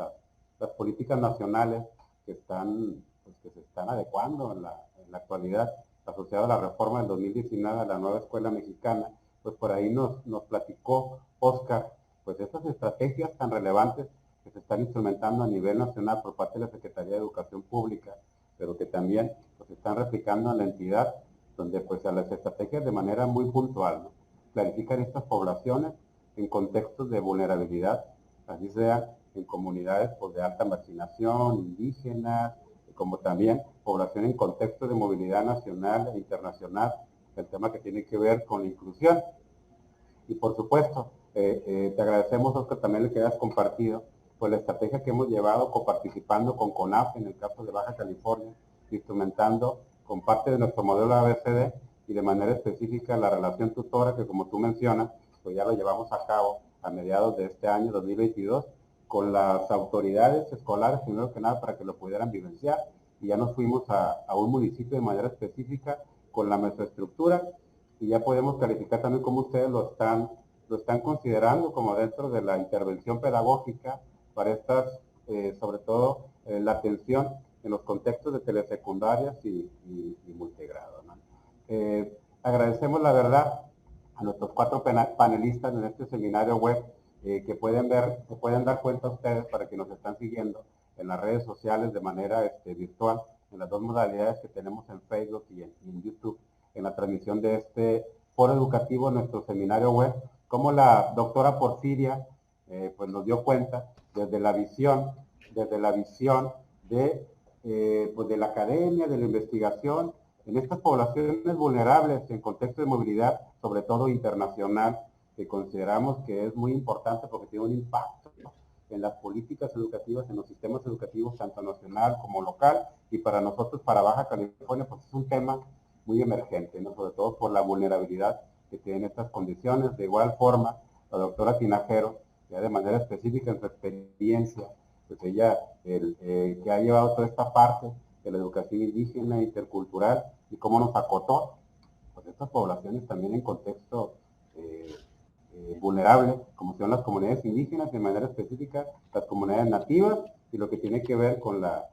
Las políticas nacionales que se están adecuando en la actualidad, asociado a la reforma del 2019 a la nueva escuela mexicana, pues por ahí nos platicó Oscar, pues estas estrategias tan relevantes que se están instrumentando a nivel nacional por parte de la Secretaría de Educación Pública, pero que también pues, se están replicando en la entidad, donde pues a las estrategias de manera muy puntual, ¿no? Clarifican estas poblaciones en contextos de vulnerabilidad, así sea en comunidades pues, de alta marginación, indígenas, como también población en contextos de movilidad nacional e internacional, el tema que tiene que ver con la inclusión. Y por supuesto, te agradecemos, Oscar, también el que hayas compartido pues, la estrategia que hemos llevado coparticipando con CONAF en el caso de Baja California, instrumentando con parte de nuestro modelo ABCD y de manera específica la relación tutora que, como tú mencionas, pues ya lo llevamos a cabo a mediados de este año 2022 con las autoridades escolares, primero que nada, para que lo pudieran vivenciar, y ya nos fuimos a un municipio de manera específica con la mesoestructura, y ya podemos calificar también como ustedes lo están considerando como dentro de la intervención pedagógica para estas, sobre todo, la atención en los contextos de telesecundarias y multigrado, ¿no? Agradecemos, la verdad, a nuestros 4 panelistas en este seminario web, que pueden dar cuenta a ustedes para que nos están siguiendo en las redes sociales de manera virtual, en las 2 modalidades que tenemos en Facebook y en YouTube, en la transmisión de este foro educativo, nuestro seminario web, como la doctora Porfiria pues nos dio cuenta desde la visión de la academia, de la investigación, en estas poblaciones vulnerables en contexto de movilidad, sobre todo internacional, que consideramos que es muy importante porque tiene un impacto en las políticas educativas, en los sistemas educativos, tanto nacional como local, y para nosotros, para Baja California, pues es un tema muy emergente, ¿no? Sobre todo por la vulnerabilidad que tienen estas condiciones. De igual forma, la doctora Tinajero, ya de manera específica en su experiencia, pues ella que ha llevado toda esta parte de la educación indígena, intercultural, y cómo nos acotó pues estas poblaciones también en contexto vulnerable, como son las comunidades indígenas, de manera específica las comunidades nativas, y lo que tiene que ver con la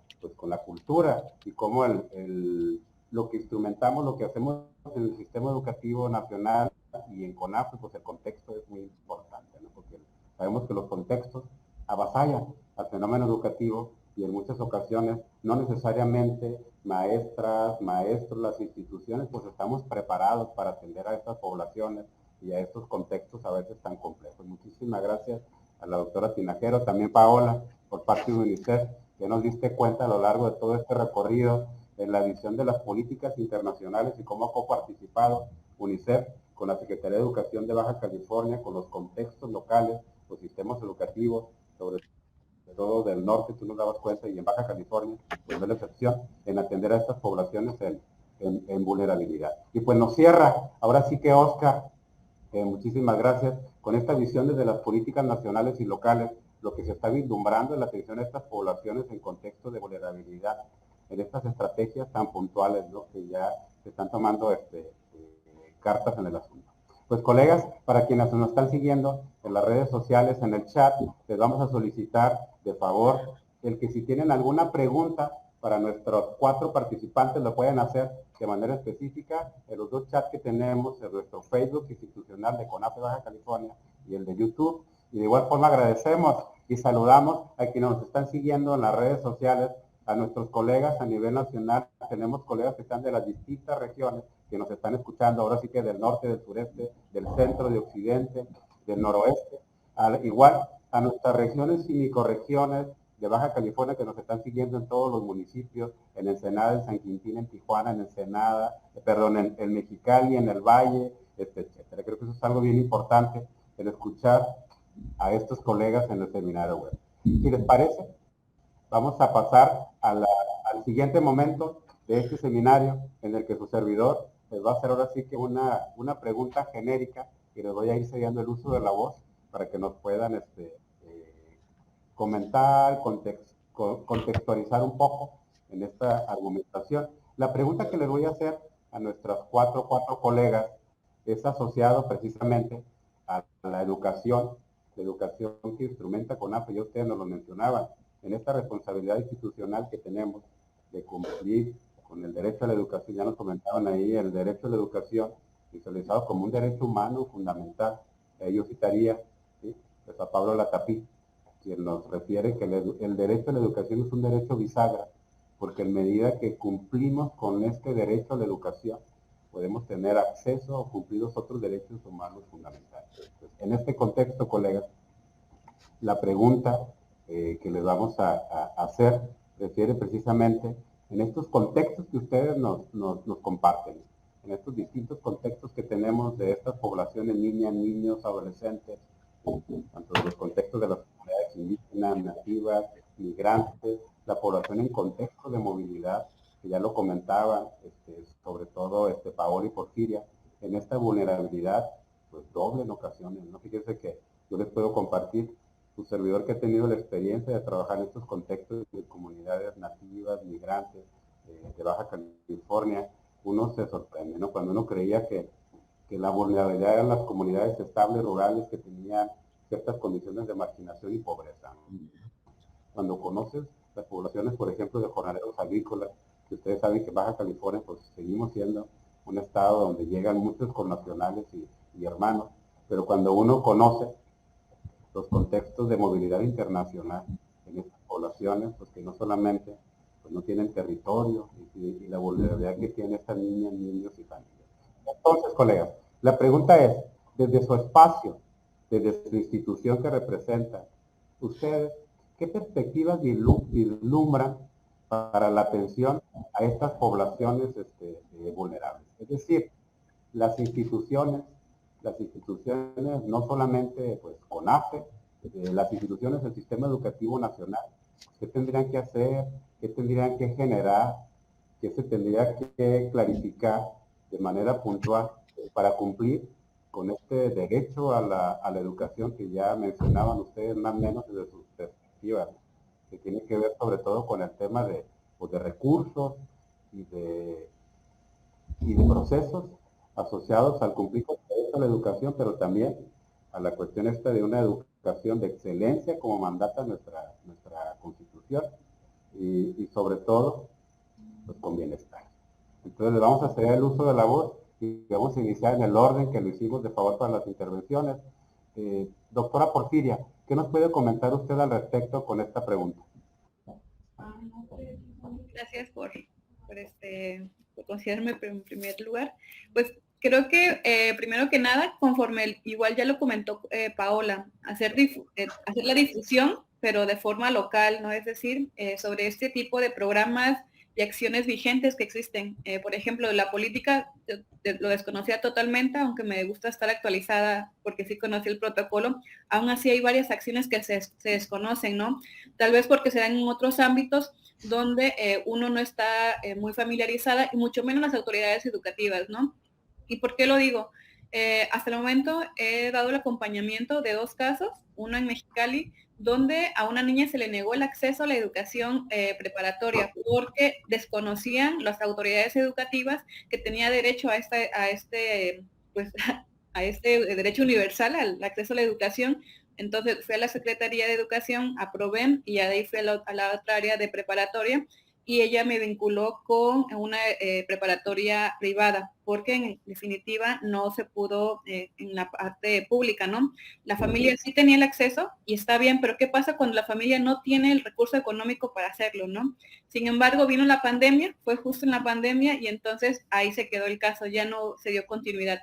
cultura, y cómo lo que instrumentamos, lo que hacemos en el sistema educativo nacional y en CONAFE, pues el contexto es muy importante, ¿no? Porque sabemos que los contextos avasallan al fenómeno educativo, y en muchas ocasiones no necesariamente maestras, maestros, las instituciones, pues estamos preparados para atender a estas poblaciones y a estos contextos a veces tan complejos. Muchísimas gracias a la doctora Tinajero, también Paola, por parte de UNICEF, que nos diste cuenta a lo largo de todo este recorrido en la visión de las políticas internacionales y cómo ha coparticipado UNICEF con la Secretaría de Educación de Baja California, con los contextos locales, los sistemas educativos, sobre todo del norte, tú nos dabas cuenta, y en Baja California, pues no es la excepción, en atender a estas poblaciones en vulnerabilidad. Y pues nos cierra, ahora sí que Oscar, muchísimas gracias, con esta visión desde las políticas nacionales y locales, lo que se está vislumbrando en la atención a estas poblaciones en contexto de vulnerabilidad, en estas estrategias tan puntuales, ¿no? Que ya se están tomando cartas en el asunto. Pues colegas, para quienes nos están siguiendo en las redes sociales, en el chat, les vamos a solicitar de favor el que si tienen alguna pregunta para nuestros 4 participantes lo pueden hacer de manera específica en los 2 chats que tenemos, en nuestro Facebook institucional de CONAFE Baja California y el de YouTube. Y de igual forma agradecemos y saludamos a quienes nos están siguiendo en las redes sociales, a nuestros colegas a nivel nacional. Tenemos colegas que están de las distintas regiones que nos están escuchando, ahora sí que del norte, del sureste, del centro, de occidente, del noroeste, igual a nuestras regiones y microrregiones de Baja California que nos están siguiendo en todos los municipios, en Ensenada, en San Quintín, en Tijuana, en Ensenada, en Mexicali, en el Valle, etcétera. Creo que eso es algo bien importante, el escuchar a estos colegas en el seminario web. Si les parece, vamos a pasar al siguiente momento de este seminario, en el que su servidor les va a hacer ahora sí que una pregunta genérica, y les voy a ir cediendo el uso de la voz para que nos puedan comentar, contextualizar un poco en esta argumentación. La pregunta que les voy a hacer a nuestras cuatro colegas es asociado precisamente a la educación que instrumenta CONAFE, y ustedes nos lo mencionaban, en esta responsabilidad institucional que tenemos de cumplir con el derecho a la educación. Ya nos comentaban ahí el derecho a la educación visualizado como un derecho humano fundamental. Yo citaría, ¿sí?, pues a Pablo Latapí, quien nos refiere que el derecho a la educación es un derecho bisagra, porque en medida que cumplimos con este derecho a la educación, podemos tener acceso o cumplidos otros derechos humanos fundamentales. Entonces, en este contexto, colegas, la pregunta que les vamos a hacer refiere precisamente en estos contextos que ustedes nos comparten, en estos distintos contextos que tenemos de estas poblaciones, niñas, niños, adolescentes, tanto de los contextos de las comunidades indígenas, nativas, migrantes, la población en contexto de movilidad, que ya lo comentaban, sobre todo Paola y Porfiria, en esta vulnerabilidad, pues doble en ocasiones, ¿no? Fíjense que yo les puedo compartir, su servidor que ha tenido la experiencia de trabajar en estos contextos de comunidades nativas, migrantes, de Baja California, uno se sorprende, ¿no? Cuando uno creía que la vulnerabilidad eran las comunidades estables rurales que tenían ciertas condiciones de marginación y pobreza, ¿no? Cuando conoces las poblaciones, por ejemplo, de jornaleros agrícolas, que ustedes saben que Baja California, pues seguimos siendo un estado donde llegan muchos connacionales y hermanos, pero cuando uno conoce los contextos de movilidad internacional en estas poblaciones, pues que no solamente pues no tienen territorio y la vulnerabilidad que tienen estas niñas, niños y familias. Entonces, colegas, la pregunta es, desde su espacio, desde su institución que representa, ustedes, ¿qué perspectivas vislumbran para la atención a estas poblaciones vulnerables? Es decir, las instituciones no solamente pues CONAFE, las instituciones del sistema educativo nacional, ¿qué tendrían que hacer? ¿Qué tendrían que generar? ¿Qué se tendría que clarificar de manera puntual para cumplir con este derecho a la educación que ya mencionaban ustedes más o menos desde sus perspectivas, ¿no? Que tiene que ver sobre todo con el tema de, pues, de recursos y de procesos asociados al cumplir con la educación, pero también a la cuestión esta de una educación de excelencia como mandata nuestra Constitución y sobre todo pues con bienestar. Entonces vamos a hacer el uso de la voz y vamos a iniciar en el orden que lo hicimos de favor para las intervenciones. Doctora Porfiria, ¿qué nos puede comentar usted al respecto con esta pregunta? Gracias por considerarme en primer lugar. Pues creo que primero que nada, conforme igual ya lo comentó Paola, hacer la difusión, pero de forma local, ¿no? Es decir, sobre este tipo de programas y acciones vigentes que existen. Por ejemplo, la política lo desconocía totalmente, aunque me gusta estar actualizada porque sí conocí el protocolo. Aún así hay varias acciones que se desconocen, ¿no? Tal vez porque se dan en otros ámbitos donde uno no está muy familiarizada y mucho menos las autoridades educativas, ¿no? ¿Y por qué lo digo? Hasta el momento he dado el acompañamiento de 2 casos, uno en Mexicali, donde a una niña se le negó el acceso a la educación preparatoria porque desconocían las autoridades educativas que tenía derecho a este derecho universal al acceso a la educación. Entonces fui a la Secretaría de Educación, aprobé y de ahí fui a la otra área de preparatoria y ella me vinculó con una preparatoria privada, porque en definitiva no se pudo en la parte pública, ¿no? La familia sí tenía el acceso y está bien, pero ¿qué pasa cuando la familia no tiene el recurso económico para hacerlo, ¿no? Sin embargo, vino la pandemia, fue justo en la pandemia y entonces ahí se quedó el caso, ya no se dio continuidad.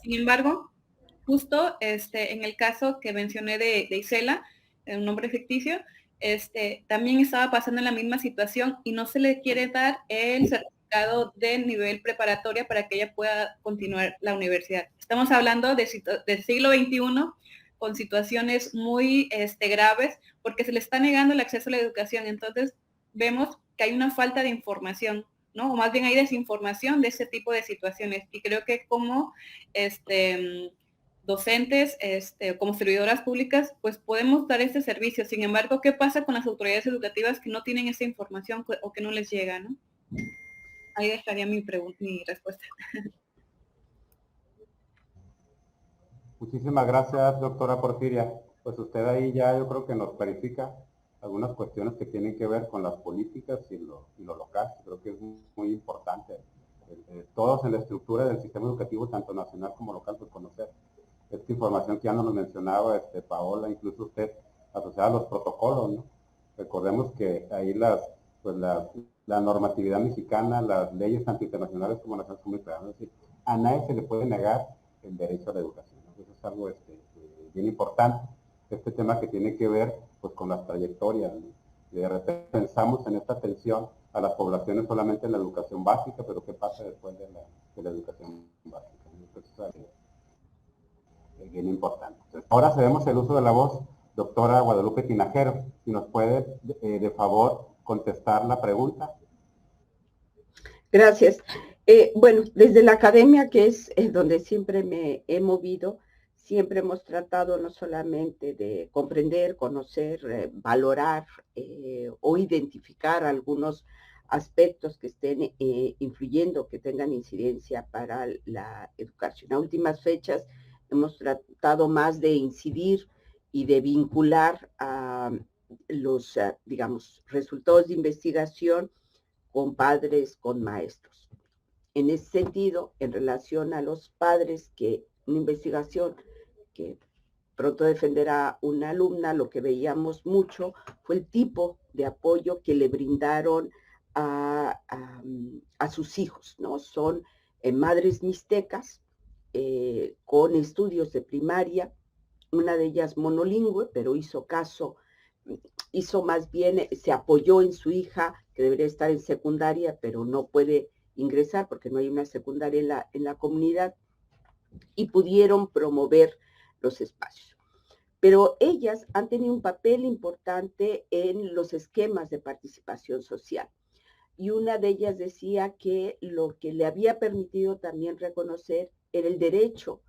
Sin embargo, justo en el caso que mencioné de Isela, un nombre ficticio, también estaba pasando en la misma situación y no se le quiere dar el certificado de nivel preparatoria para que ella pueda continuar la universidad. Estamos hablando del siglo XXI con situaciones muy graves porque se le está negando el acceso a la educación. Entonces vemos que hay una falta de información, ¿no? O más bien hay desinformación de ese tipo de situaciones. Y creo que como docentes, como servidoras públicas, pues podemos dar este servicio. Sin embargo, ¿qué pasa con las autoridades educativas que no tienen esa información o que no les llega, ¿no? Ahí dejaría mi respuesta. Muchísimas gracias, doctora Porfiria. Pues usted ahí ya yo creo que nos clarifica algunas cuestiones que tienen que ver con las políticas y lo local. Creo que es muy importante. Todos en la estructura del sistema educativo, tanto nacional como local, pues conocer esta información que ya nos mencionaba Paola, incluso usted, asociada a los protocolos, ¿no? Recordemos que ahí la normatividad mexicana, las leyes internacionales como las son muy claras. Es decir, a nadie se le puede negar el derecho a la educación, ¿no? Eso es algo bien importante. Este tema que tiene que ver pues con las trayectorias, ¿no? De repente pensamos en esta atención a las poblaciones solamente en la educación básica, pero ¿qué pasa después de la educación básica? Entonces, es bien importante. Entonces, ahora cedemos el uso de la voz, doctora Guadalupe Tinajero, si nos puede de favor contestar la pregunta. Gracias. Bueno, desde la academia, que es donde siempre me he movido, siempre hemos tratado no solamente de comprender, conocer, valorar o identificar algunos aspectos que estén influyendo, que tengan incidencia para la educación. A últimas fechas hemos tratado más de incidir y de vincular a los, digamos, resultados de investigación con padres, con maestros. En ese sentido, en relación a los padres, que una investigación que pronto defenderá una alumna, lo que veíamos mucho fue el tipo de apoyo que le brindaron a sus hijos, ¿no? Son madres mixtecas con estudios de primaria, una de ellas monolingüe, pero hizo más bien, se apoyó en su hija, que debería estar en secundaria, pero no puede ingresar porque no hay una secundaria en la comunidad, y pudieron promover los espacios. Pero ellas han tenido un papel importante en los esquemas de participación social. Y una de ellas decía que lo que le había permitido también reconocer era el derecho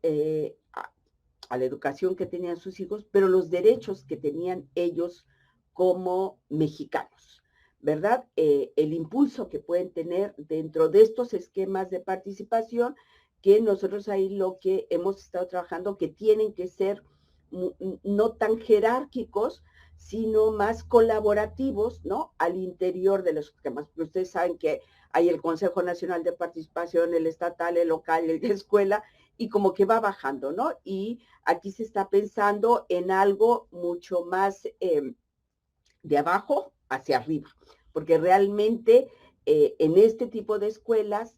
a la educación que tenían sus hijos, pero los derechos que tenían ellos como mexicanos, ¿verdad? El impulso que pueden tener dentro de estos esquemas de participación, que nosotros ahí lo que hemos estado trabajando, que tienen que ser no tan jerárquicos, sino más colaborativos, ¿no? Al interior de los esquemas. Ustedes saben que hay el Consejo Nacional de Participación, el estatal, el local, el de escuela, y como que va bajando, ¿no? Y aquí se está pensando en algo mucho más de abajo hacia arriba, porque realmente en este tipo de escuelas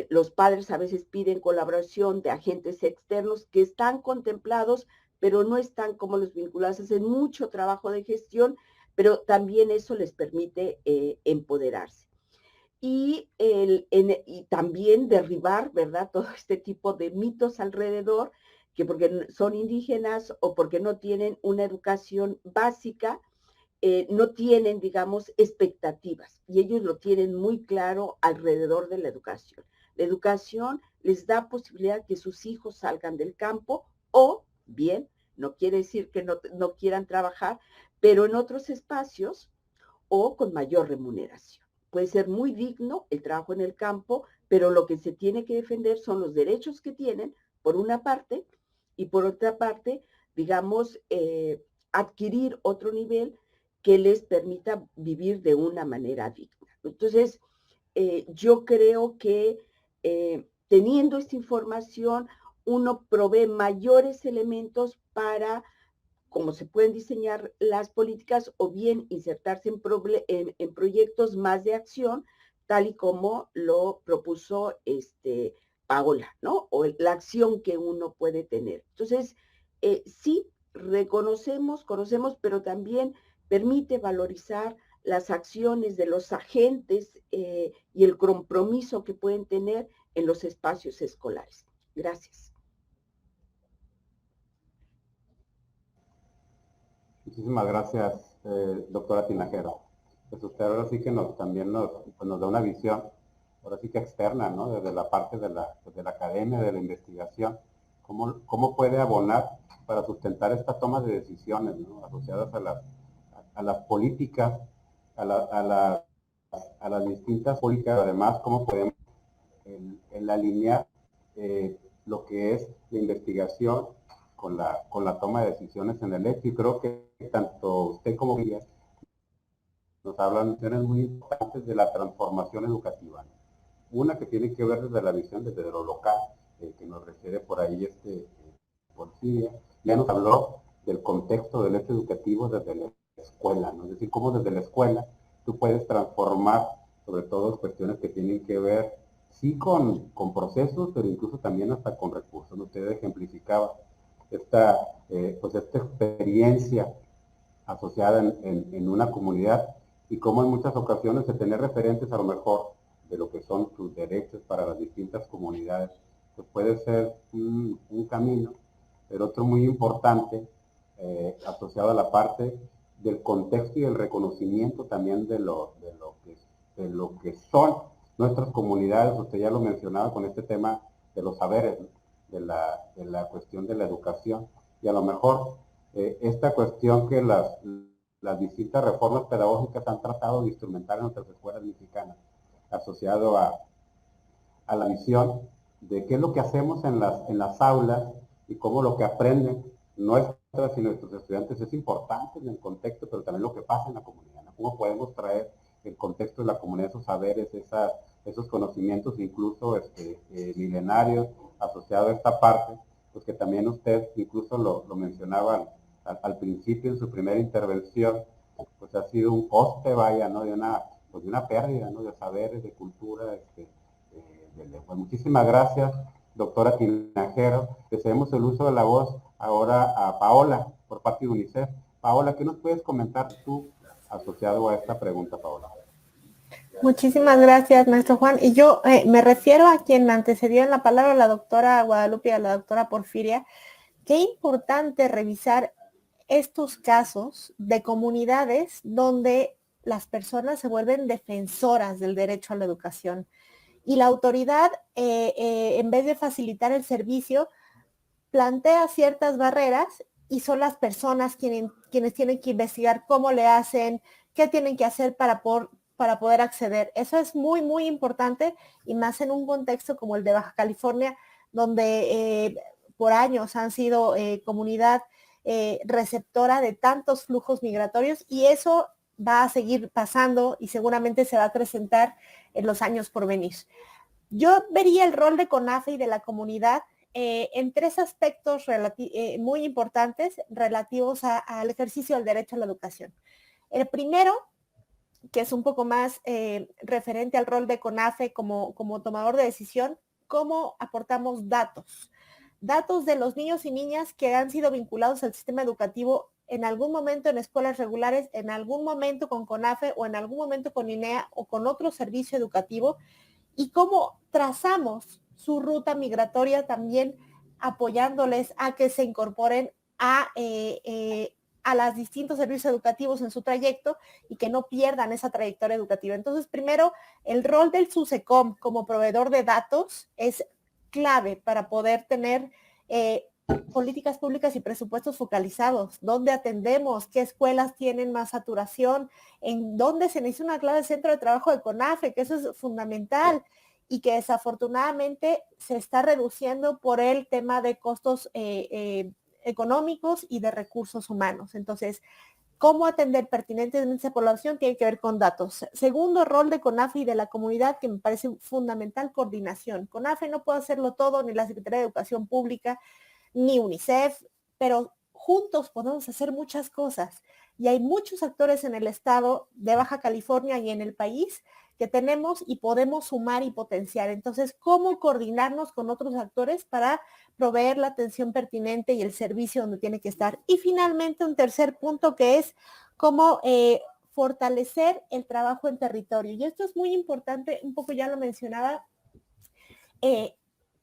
los padres a veces piden colaboración de agentes externos que están contemplados, pero no están como los vinculados, hacen mucho trabajo de gestión, pero también eso les permite empoderarse. Y también derribar, ¿verdad?, todo este tipo de mitos alrededor, que porque son indígenas o porque no tienen una educación básica, no tienen, digamos, expectativas, y ellos lo tienen muy claro alrededor de la educación. La educación les da posibilidad que sus hijos salgan del campo, o bien, no quiere decir que no quieran trabajar, pero en otros espacios o con mayor remuneración. Puede ser muy digno el trabajo en el campo, pero lo que se tiene que defender son los derechos que tienen, por una parte, y por otra parte, digamos, adquirir otro nivel que les permita vivir de una manera digna. Entonces, yo creo que teniendo esta información, uno provee mayores elementos para cómo se pueden diseñar las políticas, o bien insertarse en proyectos más de acción, tal y como lo propuso Paola, ¿no? O la acción que uno puede tener. Entonces, sí, conocemos, pero también permite valorizar las acciones de los agentes y el compromiso que pueden tener en los espacios escolares. Gracias. Muchísimas gracias, doctora Tinajero. Pues usted ahora sí que también nos da una visión, ahora sí que externa, ¿no? Desde la parte de la academia, de la investigación, cómo puede abonar para sustentar estas tomas de decisiones, ¿no?, asociadas a las políticas, a las distintas políticas, además cómo podemos el alinear lo que es la investigación con la toma de decisiones en el hecho. Y creo que tanto usted como ella nos hablan de muy importantes de la transformación educativa, ¿no? Una que tiene que ver desde la visión, desde lo local, que nos refiere por ahí Porfiria. Ya nos habló del contexto del hecho educativo desde la escuela, ¿no? Es decir, cómo desde la escuela tú puedes transformar, sobre todo cuestiones que tienen que ver, sí, con procesos, pero incluso también hasta con recursos. Usted ejemplificaba esta experiencia asociada en una comunidad, y cómo en muchas ocasiones se tener referentes a lo mejor de lo que son sus derechos para las distintas comunidades, pues puede ser un camino, pero otro muy importante, asociado a la parte del contexto y del reconocimiento también de lo que son nuestras comunidades. Usted ya lo mencionaba con este tema de los saberes, ¿no?, de la cuestión de la educación, y a lo mejor esta cuestión que las distintas reformas pedagógicas han tratado de instrumentar en nuestras escuelas mexicanas, asociado a la visión de qué es lo que hacemos en las aulas y cómo lo que aprenden nuestras y nuestros estudiantes es importante en el contexto, pero también lo que pasa en la comunidad, ¿no? Cómo podemos traer el contexto de la comunidad, esos saberes, esos conocimientos, incluso milenarios, asociado a esta parte, pues que también usted incluso lo mencionaba al principio en su primera intervención, pues ha sido un coste, vaya, ¿no?, de una pérdida, ¿no?, de saberes, de cultura, de lengua. Muchísimas gracias, doctora Tinajero. Le cedemos el uso de la voz ahora a Paola, por parte de UNICEF. Paola, ¿qué nos puedes comentar tú asociado a esta pregunta, Paola? Muchísimas gracias, maestro Juan. Y yo me refiero a quien antecedió en la palabra, la doctora Guadalupe y a la doctora Porfiria. Qué importante revisar estos casos de comunidades donde las personas se vuelven defensoras del derecho a la educación, y la autoridad, en vez de facilitar el servicio, plantea ciertas barreras y son las personas quienes tienen que investigar cómo le hacen, qué tienen que hacer para poder acceder. Eso es muy, muy importante y más en un contexto como el de Baja California, donde por años han sido comunidad receptora de tantos flujos migratorios y eso va a seguir pasando y seguramente se va a acrecentar en los años por venir. Yo vería el rol de CONAFE y de la comunidad en tres aspectos muy importantes relativos al ejercicio del derecho a la educación. El primero, que es un poco más referente al rol de CONAFE como tomador de decisión, cómo aportamos datos de los niños y niñas que han sido vinculados al sistema educativo en algún momento en escuelas regulares, en algún momento con CONAFE o en algún momento con INEA o con otro servicio educativo, y cómo trazamos su ruta migratoria también apoyándoles a que se incorporen a los distintos servicios educativos en su trayecto y que no pierdan esa trayectoria educativa. Entonces, primero, el rol del SUSECOM como proveedor de datos es clave para poder tener políticas públicas y presupuestos focalizados, dónde atendemos, qué escuelas tienen más saturación, en dónde se necesita una clave de centro de trabajo de CONAFE, que eso es fundamental y que desafortunadamente se está reduciendo por el tema de costos económicos y de recursos humanos. Entonces, cómo atender pertinentemente a esa población tiene que ver con datos. Segundo rol de CONAFE y de la comunidad que me parece fundamental, coordinación. CONAFE no puede hacerlo todo, ni la Secretaría de Educación Pública, ni UNICEF, pero juntos podemos hacer muchas cosas. Y hay muchos actores en el estado de Baja California y en el país que tenemos y podemos sumar y potenciar. Entonces, ¿cómo coordinarnos con otros actores para proveer la atención pertinente y el servicio donde tiene que estar? Y finalmente, un tercer punto que es cómo fortalecer el trabajo en territorio. Y esto es muy importante, un poco ya lo mencionaba,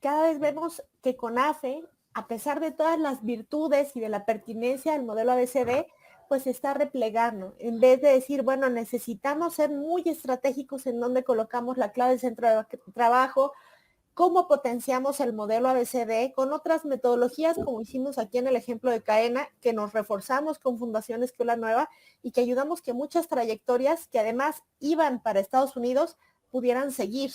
cada vez vemos que CONAFE, a pesar de todas las virtudes y de la pertinencia del modelo ABCD, pues se está replegando. En vez de decir, bueno, necesitamos ser muy estratégicos en dónde colocamos la clave del centro de trabajo, cómo potenciamos el modelo ABCD con otras metodologías, como hicimos aquí en el ejemplo de CAENA, que nos reforzamos con Fundación Escuela Nueva y que ayudamos que muchas trayectorias que además iban para Estados Unidos pudieran seguir.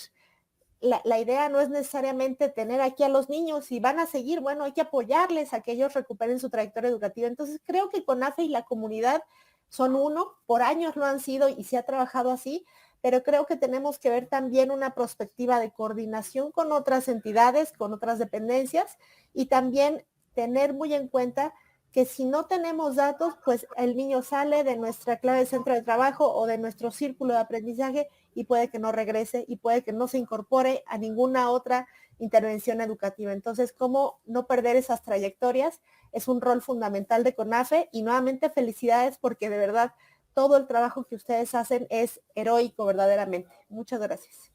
La idea no es necesariamente tener aquí a los niños y van a seguir, bueno, hay que apoyarles a que ellos recuperen su trayectoria educativa. Entonces creo que CONAFE y la comunidad son uno, por años lo han sido y se ha trabajado así, pero creo que tenemos que ver también una perspectiva de coordinación con otras entidades, con otras dependencias y también tener muy en cuenta que si no tenemos datos, pues el niño sale de nuestra clave de centro de trabajo o de nuestro círculo de aprendizaje y puede que no regrese y puede que no se incorpore a ninguna otra intervención educativa. Entonces, ¿cómo no perder esas trayectorias? Es un rol fundamental de CONAFE y nuevamente felicidades porque de verdad todo el trabajo que ustedes hacen es heroico verdaderamente. Muchas gracias.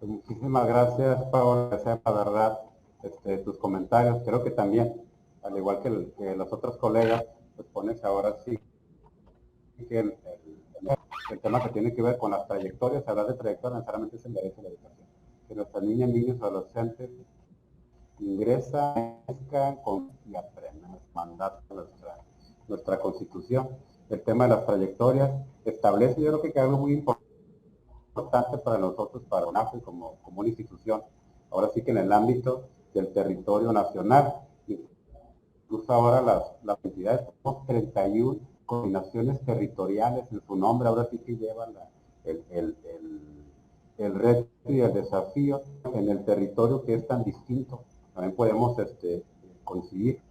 Muchísimas gracias, Paola. La verdad, tus comentarios. Creo que también, al igual que los otros colegas, pues pones ahora sí que el tema que tiene que ver con las trayectorias, hablar de trayectoria necesariamente es el derecho a la educación. Que nuestras niñas, niños, adolescentes ingresan, y aprendan, mandato de nuestra Constitución. El tema de las trayectorias establece, yo creo que algo muy importante para nosotros, para UNAFE como una institución, ahora sí que en el ámbito del territorio nacional, incluso ahora las entidades, tenemos 31 coordinaciones territoriales en su nombre, ahora sí que llevan el reto y el desafío en el territorio que es tan distinto. También podemos coincidir.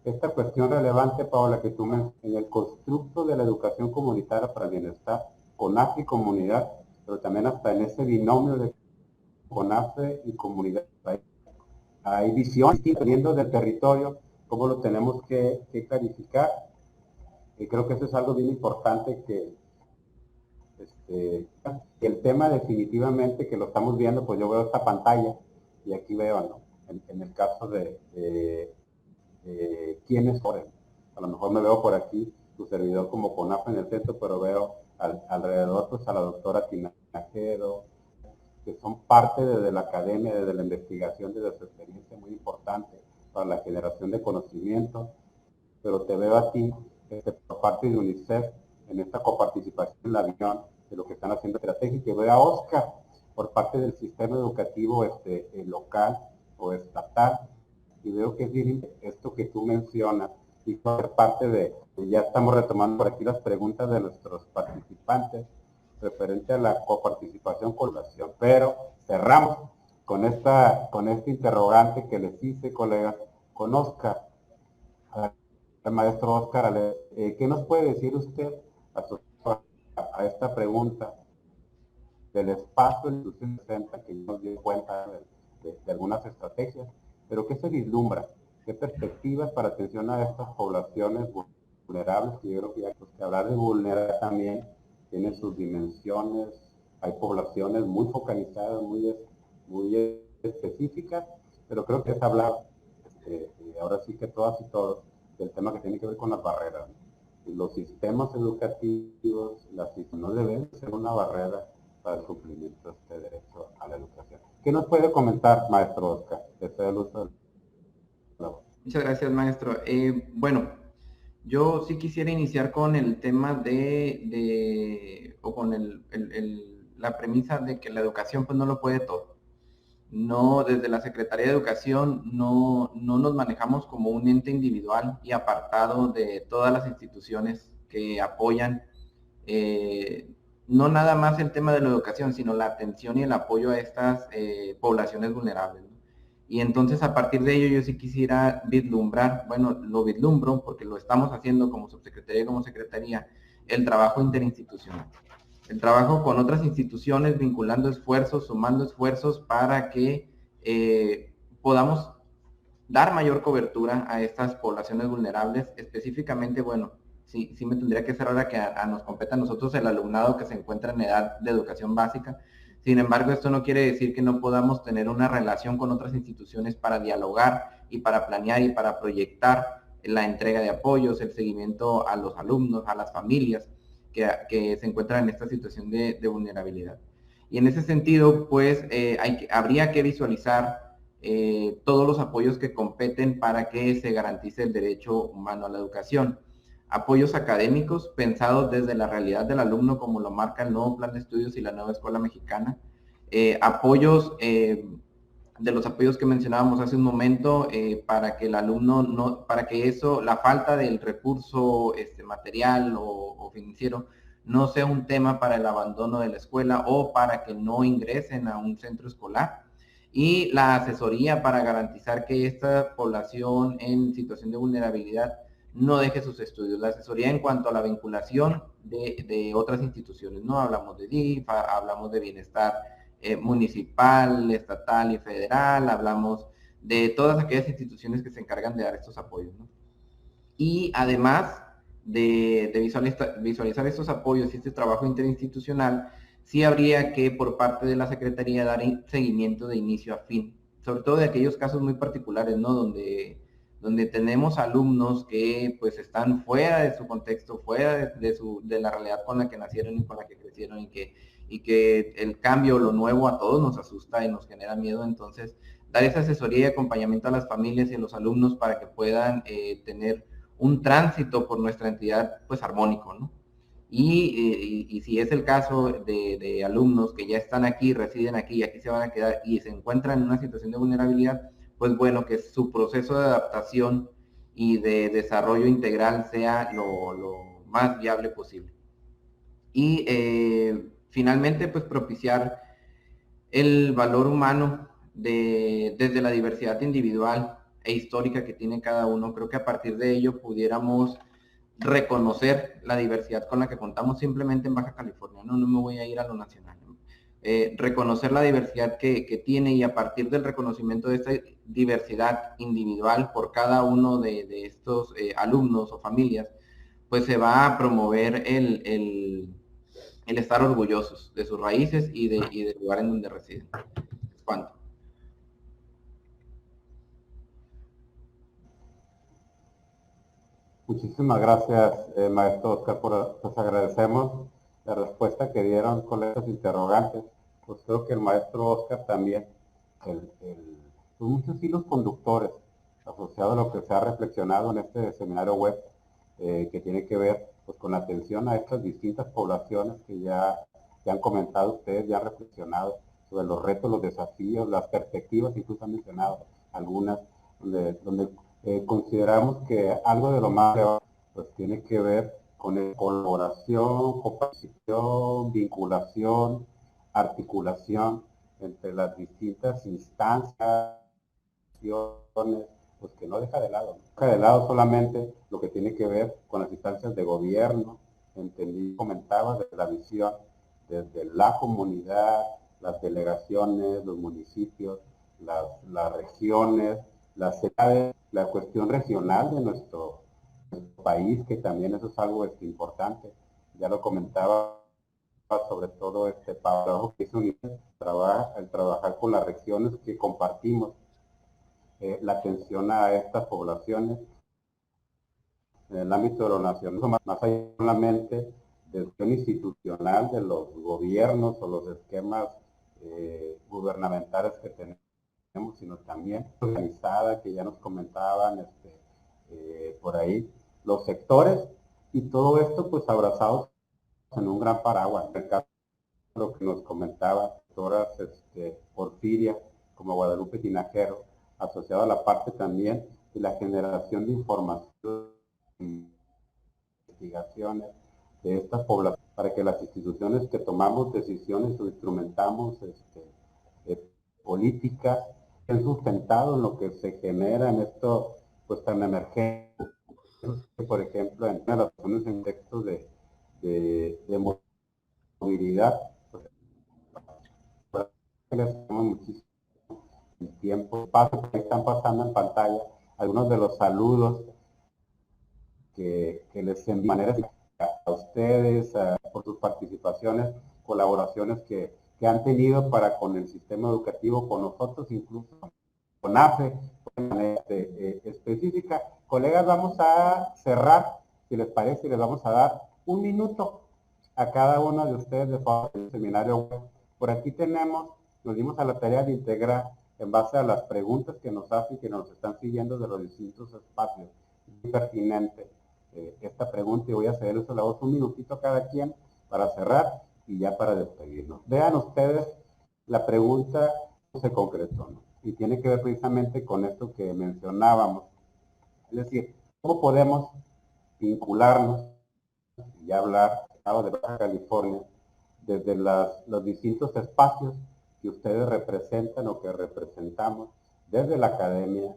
Esta cuestión relevante, Paola, que tú mencionas, en el constructo de la educación comunitaria para el bienestar, CONAFE y comunidad, pero también hasta en ese binomio de CONAFE y comunidad. Hay visiones dependiendo del territorio, cómo lo tenemos que clarificar. Y creo que eso es algo bien importante que el tema definitivamente que lo estamos viendo, pues yo veo esta pantalla y aquí veo, ¿no? En el caso de quiénes corren. A lo mejor me veo por aquí, tu servidor como CONAFE en el centro, pero veo alrededor pues a la doctora Tinajero, que son parte desde la academia, desde la investigación, desde su experiencia muy importante para la generación de conocimiento, pero te veo a ti por parte de UNICEF en esta coparticipación en la visión de lo que están haciendo estratégico, y veo a Oscar por parte del sistema educativo local o estatal, y veo que es bien esto que tú mencionas, y por parte de, ya estamos retomando por aquí las preguntas de nuestros participantes, referente a la coparticipación con la nación, pero cerramos con este interrogante que les hice, colegas, con Oscar, al maestro Oscar, ¿qué nos puede decir usted a esta pregunta del espacio en el 60, que nos dio cuenta de algunas estrategias, pero qué se vislumbra, qué perspectivas para atención a estas poblaciones vulnerables? Y yo creo que ya que hablar de vulnerabilidad también tiene sus dimensiones, hay poblaciones muy focalizadas, muy específicas, pero creo que es hablar, ahora sí que todas y todos, del tema que tiene que ver con las barreras. Los sistemas educativos, no deben ser una barrera para el cumplimiento de este derecho a la educación. ¿Qué nos puede comentar, maestro Oscar? Muchas gracias, maestro. Bueno, yo sí quisiera iniciar con el tema con la premisa de que la educación pues no lo puede todo. No, desde la Secretaría de Educación no nos manejamos como un ente individual y apartado de todas las instituciones que apoyan no nada más el tema de la educación, sino la atención y el apoyo a estas poblaciones vulnerables, ¿no? Y entonces a partir de ello yo sí quisiera vislumbrar, bueno, lo vislumbro porque lo estamos haciendo como subsecretaría y como secretaría, el trabajo interinstitucional. El trabajo con otras instituciones, vinculando esfuerzos, sumando esfuerzos para que podamos dar mayor cobertura a estas poblaciones vulnerables. Específicamente, bueno, sí me tendría que ser ahora que nos compete a nosotros el alumnado que se encuentra en edad de educación básica. Sin embargo, esto no quiere decir que no podamos tener una relación con otras instituciones para dialogar y para planear y para proyectar la entrega de apoyos, el seguimiento a los alumnos, a las familias que se encuentran en esta situación de vulnerabilidad. Y en ese sentido, pues, habría que visualizar todos los apoyos que competen para que se garantice el derecho humano a la educación. Apoyos académicos pensados desde la realidad del alumno, como lo marca el nuevo plan de estudios y la nueva escuela mexicana. Apoyos, de los apoyos que mencionábamos hace un momento, para que el alumno para que la falta del recurso material o financiero no sea un tema para el abandono de la escuela o para que no ingresen a un centro escolar. Y la asesoría para garantizar que esta población en situación de vulnerabilidad no deje sus estudios. La asesoría en cuanto a la vinculación de otras instituciones, ¿no? Hablamos de DIF, hablamos de bienestar municipal, estatal y federal, hablamos de todas aquellas instituciones que se encargan de dar estos apoyos, ¿no? Y además de visualizar estos apoyos y este trabajo interinstitucional, sí habría que por parte de la Secretaría dar seguimiento de inicio a fin, sobre todo de aquellos casos muy particulares, ¿no? Donde tenemos alumnos que pues están fuera de su contexto, fuera de la realidad con la que nacieron y con la que crecieron, y que el cambio, lo nuevo a todos nos asusta y nos genera miedo. Entonces, dar esa asesoría y acompañamiento a las familias y a los alumnos para que puedan tener un tránsito por nuestra entidad pues armónico, ¿no? Y si es el caso de alumnos que ya están aquí, residen aquí y aquí se van a quedar y se encuentran en una situación de vulnerabilidad, pues bueno, que su proceso de adaptación y de desarrollo integral sea lo más viable posible. Y finalmente, pues propiciar el valor humano desde la diversidad individual e histórica que tiene cada uno. Creo que a partir de ello pudiéramos reconocer la diversidad con la que contamos simplemente en Baja California, no me voy a ir a lo nacional. Reconocer la diversidad que tiene, y a partir del reconocimiento de esta diversidad individual por cada uno de estos alumnos o familias, pues se va a promover el estar orgullosos de sus raíces y del lugar en donde residen. ¿Cuánto? Muchísimas gracias, maestro Oscar, pues agradecemos la respuesta que dieron con estos interrogantes. pues creo que el maestro Oscar también, pues muchos hilos conductores asociados a lo que se ha reflexionado en este seminario web, que tiene que ver pues, con la atención a estas distintas poblaciones que ya han comentado ustedes, ya han reflexionado sobre los retos, los desafíos, las perspectivas, incluso han mencionado algunas, donde consideramos que algo de lo más relevante pues tiene que ver con colaboración, cooperación, vinculación, articulación entre las distintas instancias, pues que no deja de lado. No deja de lado solamente lo que tiene que ver con las instancias de gobierno, entendí, comentaba, de la visión desde la comunidad, las delegaciones, los municipios, las regiones, las ciudades, la cuestión regional de nuestro país, que también eso es algo importante. Ya lo comentaba, sobre todo Pablo, que es el trabajar con las regiones que compartimos, la atención a estas poblaciones en el ámbito de lo nacional, más allá solamente de la institucional de los gobiernos o los esquemas gubernamentales que tenemos, sino también organizada, que ya nos comentaban por ahí, los sectores, y todo esto pues abrazados en un gran paraguas. En el caso de lo que nos comentaba doctoras Porfiria, como Guadalupe Tinajero, asociado a la parte también de la generación de información, investigaciones de estas poblaciones, para que las instituciones que tomamos decisiones o instrumentamos políticas estén sustentados en lo que se genera en esto pues tan emergente. Por ejemplo, en las zonas en textos de movilidad, pues, les tomamos muchísimo el tiempo, que están pasando en pantalla algunos de los saludos que les envío de manera a ustedes por sus participaciones, colaboraciones que han tenido para con el sistema educativo, con nosotros, incluso con AFE, de manera específica. Colegas, vamos a cerrar, si les parece, les vamos a dar un minuto a cada uno de ustedes de el seminario web. Por aquí nos dimos a la tarea de integrar en base a las preguntas que nos hacen, que nos están siguiendo de los distintos espacios. Es pertinente esta pregunta, y voy a hacer uso de la voz un minutito a cada quien para cerrar y ya para despedirnos. Vean ustedes, la pregunta se concretó, ¿no? Y tiene que ver precisamente con esto que mencionábamos. Es decir, ¿cómo podemos vincularnos y hablar de Baja California desde los distintos espacios que ustedes representan o que representamos, desde la academia,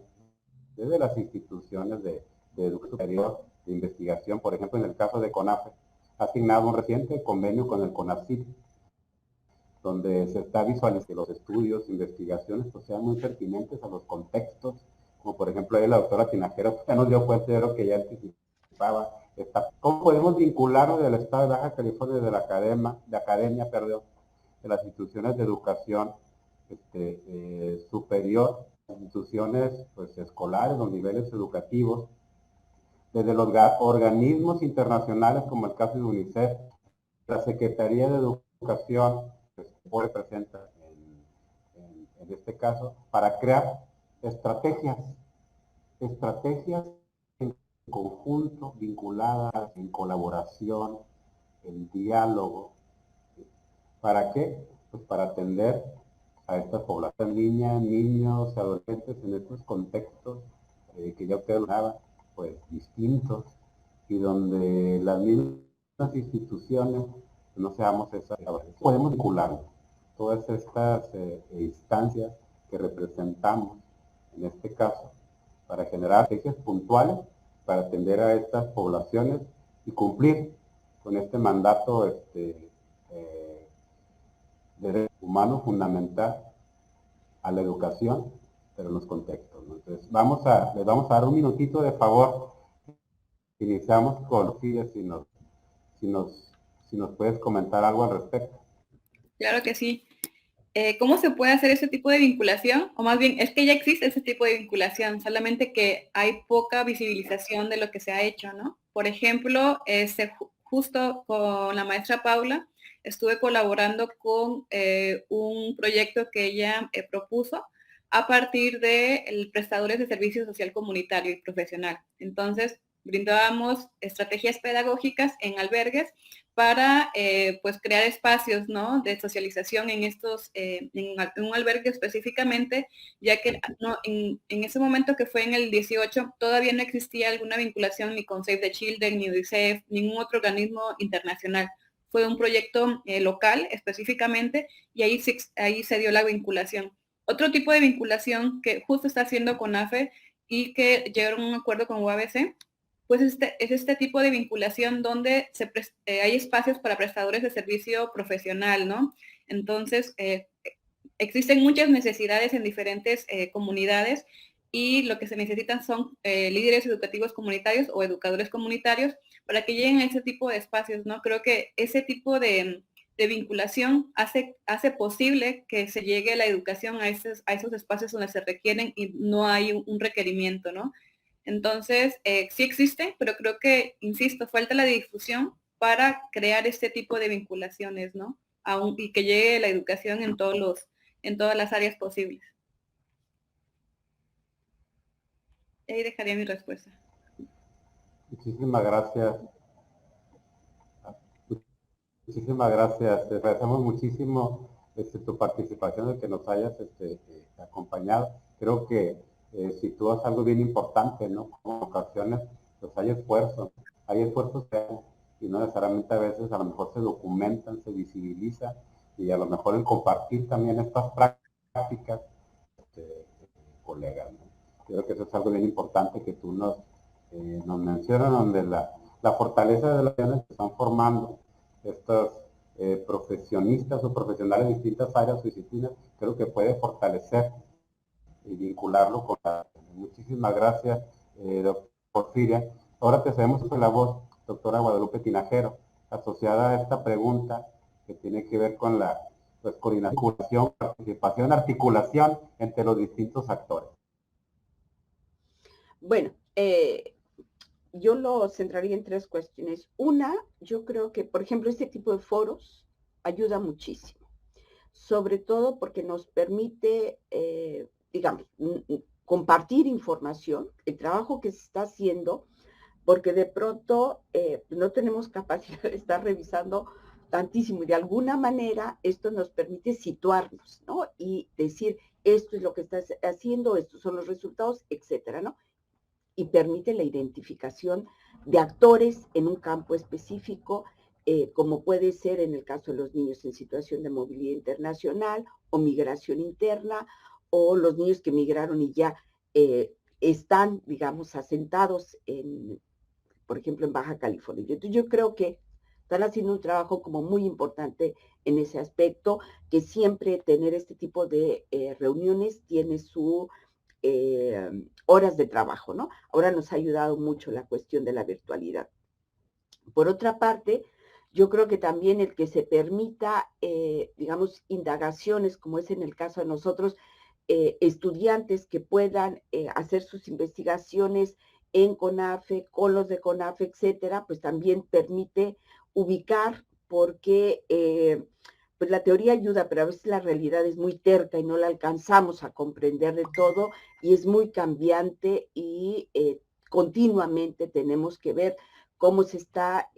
desde las instituciones de educación superior, de investigación? Por ejemplo, en el caso de CONAFE, ha asignado un reciente convenio con el CONACYT, donde se está visualizando que los estudios, investigaciones, pues sean muy pertinentes a los contextos, como por ejemplo ahí la doctora Tinajero ya nos dio cuenta de lo que ya anticipaba. ¿Cómo podemos vincularnos del Estado de Baja California, de la academia, de las instituciones de educación superior, instituciones pues escolares, los niveles educativos, desde los organismos internacionales como el caso de UNICEF, la Secretaría de Educación, que se representa en este caso, para crear estrategias en conjunto, vinculadas, en colaboración, en diálogo. ¿Para qué? Pues para atender a estas poblaciones, niñas, niños, adolescentes en estos contextos que ya ustedes hablaban, pues distintos, y donde las mismas instituciones no seamos esas. Podemos vincular todas estas instancias que representamos, en este caso, para generar estrategias puntuales para atender a estas poblaciones y cumplir con este mandato de derecho humano fundamental a la educación, pero en los contextos, ¿no? Entonces, les vamos a dar un minutito de favor. Iniciamos con Silvia, si nos puedes comentar algo al respecto. Claro que sí. ¿Cómo se puede hacer ese tipo de vinculación? O más bien, es que ya existe ese tipo de vinculación, solamente que hay poca visibilización de lo que se ha hecho, ¿no? Por ejemplo, justo con la maestra Paula, estuve colaborando con un proyecto que ella propuso a partir de prestadores de servicio social comunitario y profesional. Entonces, brindábamos estrategias pedagógicas en albergues para pues crear espacios, ¿no?, de socialización en estos, en un albergue específicamente, ya que no, en ese momento, que fue en el 18, todavía no existía alguna vinculación ni con Save the Children, ni UNICEF, ningún otro organismo internacional. Fue un proyecto local específicamente, y ahí se dio la vinculación. Otro tipo de vinculación que justo está haciendo CONAFE y que llegaron a un acuerdo con UABC, pues es este tipo de vinculación donde hay espacios para prestadores de servicio profesional, ¿no? Entonces, existen muchas necesidades en diferentes comunidades, y lo que se necesitan son líderes educativos comunitarios o educadores comunitarios para que lleguen a ese tipo de espacios, ¿no? Creo que ese tipo de vinculación hace posible que se llegue la educación a esos espacios donde se requieren y no hay un requerimiento, ¿no? Entonces, sí existen, pero creo que, insisto, falta la difusión para crear este tipo de vinculaciones, ¿no? Y que llegue la educación en todas las áreas posibles. Y ahí dejaría mi respuesta. Muchísimas gracias. Muchísimas gracias. Te agradecemos muchísimo tu participación, de que nos hayas acompañado. Creo que sitúas algo bien importante, ¿no? En ocasiones, pues hay esfuerzos y no necesariamente a veces a lo mejor se documentan, se visibilizan, y a lo mejor en compartir también estas prácticas, colegas, ¿no? Creo que eso es algo bien importante que tú nos mencionas, donde la fortaleza de las naciones que están formando estos profesionistas o profesionales de distintas áreas o disciplinas, creo que puede fortalecer y vincularlo con la... Muchísimas gracias, doctor Porfiria. Ahora te cedemos la voz, doctora Guadalupe Tinajero, asociada a esta pregunta que tiene que ver con la coordinación, participación, articulación entre los distintos actores. Bueno, yo lo centraría en tres cuestiones. Una, yo creo que, por ejemplo, este tipo de foros ayuda muchísimo, sobre todo porque nos permite, digamos, compartir información, el trabajo que se está haciendo, porque de pronto no tenemos capacidad de estar revisando tantísimo, y de alguna manera esto nos permite situarnos, ¿no? Y decir, esto es lo que estás haciendo, estos son los resultados, etcétera, ¿no? Y permite la identificación de actores en un campo específico, como puede ser en el caso de los niños en situación de movilidad internacional o migración interna, o los niños que migraron y ya están, digamos, asentados por ejemplo, en Baja California. Entonces, yo creo que están haciendo un trabajo como muy importante en ese aspecto, que siempre tener este tipo de reuniones tiene su horas de trabajo, ¿no? Ahora nos ha ayudado mucho la cuestión de la virtualidad. Por otra parte, yo creo que también el que se permita, digamos, indagaciones, como es en el caso de nosotros, estudiantes que puedan hacer sus investigaciones en CONAFE, con los de CONAFE, etcétera, pues también permite ubicar, porque pues la teoría ayuda, pero a veces la realidad es muy terca y no la alcanzamos a comprender de todo, y es muy cambiante, y continuamente tenemos que ver cómo se está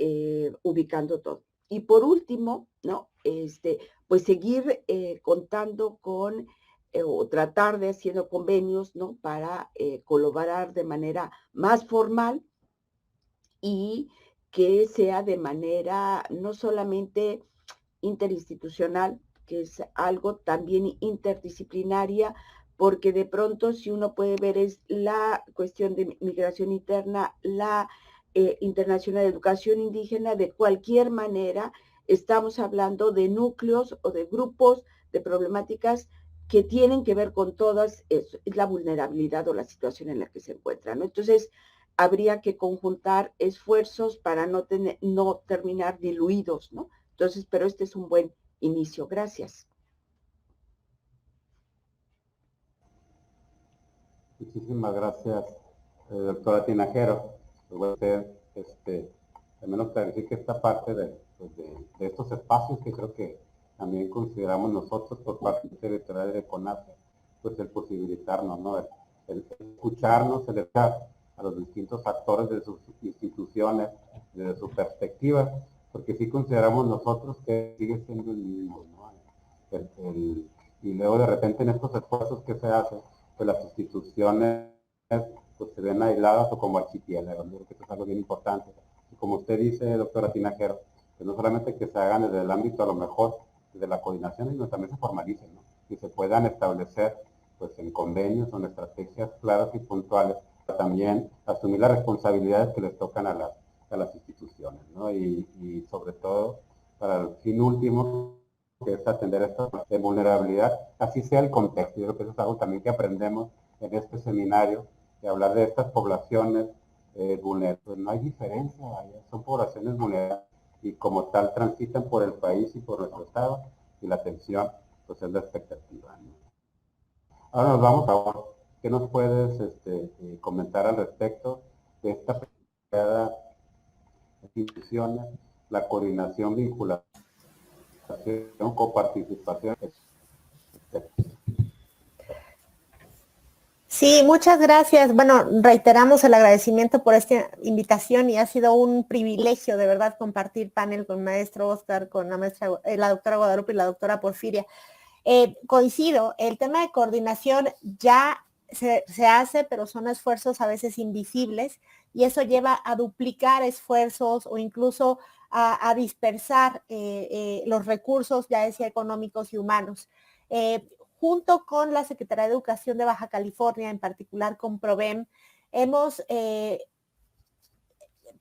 ubicando todo. Y por último, ¿no? Pues seguir contando con o tratar de haciendo convenios, ¿no? Para colaborar de manera más formal, y que sea de manera no solamente interinstitucional, que es algo también interdisciplinaria, porque de pronto, si uno puede ver, es la cuestión de migración interna, la internacional de educación indígena, de cualquier manera estamos hablando de núcleos o de grupos de problemáticas que tienen que ver con todas, es la vulnerabilidad o la situación en la que se encuentran, ¿no? Entonces, habría que conjuntar esfuerzos para no terminar diluidos, ¿no? Entonces, pero este es un buen inicio. Gracias. Muchísimas gracias, doctora Tinajero. Al menos clarifique esta parte de pues, de estos espacios que creo que también consideramos nosotros por parte territorial de CONAFE, pues el posibilitarnos, ¿no? El escucharnos, el escuchar a los distintos actores de sus instituciones, desde su perspectiva, porque sí consideramos nosotros que sigue siendo el mismo, ¿no? Y luego de repente en estos esfuerzos que se hacen, pues las instituciones pues se ven aisladas o como archipiélagos. Creo que eso es algo bien importante. Y como usted dice, doctora Tinajero, que no solamente que se hagan desde el ámbito a lo mejor de la coordinación, sino también se formalicen, ¿no? Y se puedan establecer pues en convenios o en estrategias claras y puntuales, para también asumir las responsabilidades que les tocan a las instituciones, ¿no? Y sobre todo para el fin último, que es atender esta de vulnerabilidad, así sea el contexto. Yo creo que eso es algo también que aprendemos en este seminario, de hablar de estas poblaciones vulnerables. Pues no hay diferencia, son poblaciones vulnerables y como tal transitan por el país y por nuestro estado, y la atención pues es la expectativa, ¿no? Ahora nos vamos a ¿qué nos puedes comentar al respecto de esta instituciones, la coordinación, vinculación, coparticipación? Sí, muchas gracias. Bueno, reiteramos el agradecimiento por esta invitación y ha sido un privilegio de verdad compartir panel con el maestro Oscar, con la doctora Guadalupe y la doctora Porfiria. Coincido, el tema de coordinación ya se hace, pero son esfuerzos a veces invisibles y eso lleva a duplicar esfuerzos o incluso a dispersar los recursos, ya decía, económicos y humanos. Junto con la Secretaría de Educación de Baja California, en particular con PROVEM, hemos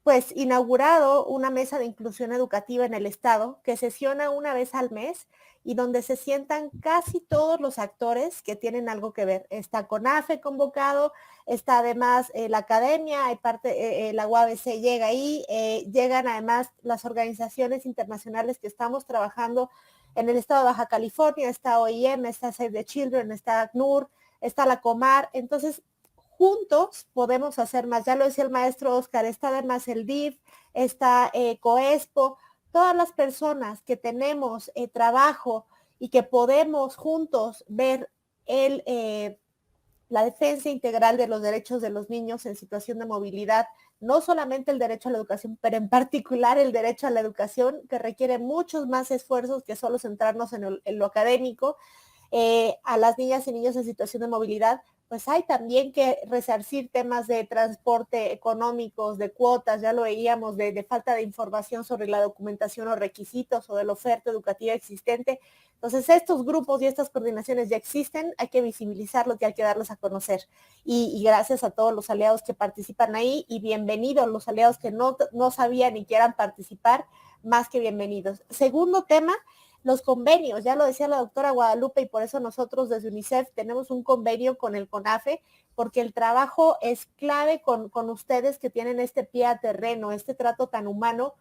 pues inaugurado una mesa de inclusión educativa en el estado que sesiona una vez al mes y donde se sientan casi todos los actores que tienen algo que ver. Está CONAFE convocado, está además la academia, hay parte, la UABC llega ahí, llegan además las organizaciones internacionales que estamos trabajando en el estado de Baja California, está OIM, está Save the Children, está ACNUR, está la Comar. Entonces, juntos podemos hacer más. Ya lo decía el maestro Oscar, está además el DIF, está COESPO, todas las personas que tenemos trabajo y que podemos juntos ver la defensa integral de los derechos de los niños en situación de movilidad, no solamente el derecho a la educación, pero en particular el derecho a la educación, que requiere muchos más esfuerzos que solo centrarnos en lo académico. A las niñas y niños en situación de movilidad, pues hay también que resarcir temas de transporte económicos, de cuotas, ya lo veíamos, de falta de información sobre la documentación o requisitos o de la oferta educativa existente. Entonces, estos grupos y estas coordinaciones ya existen, hay que visibilizarlos y hay que darlos a conocer. Y gracias a todos los aliados que participan ahí y bienvenidos los aliados que no sabían ni quieran participar, más que bienvenidos. Segundo tema, los convenios, ya lo decía la doctora Guadalupe, y por eso nosotros desde UNICEF tenemos un convenio con el CONAFE, porque el trabajo es clave con ustedes que tienen este pie a terreno, este trato tan humano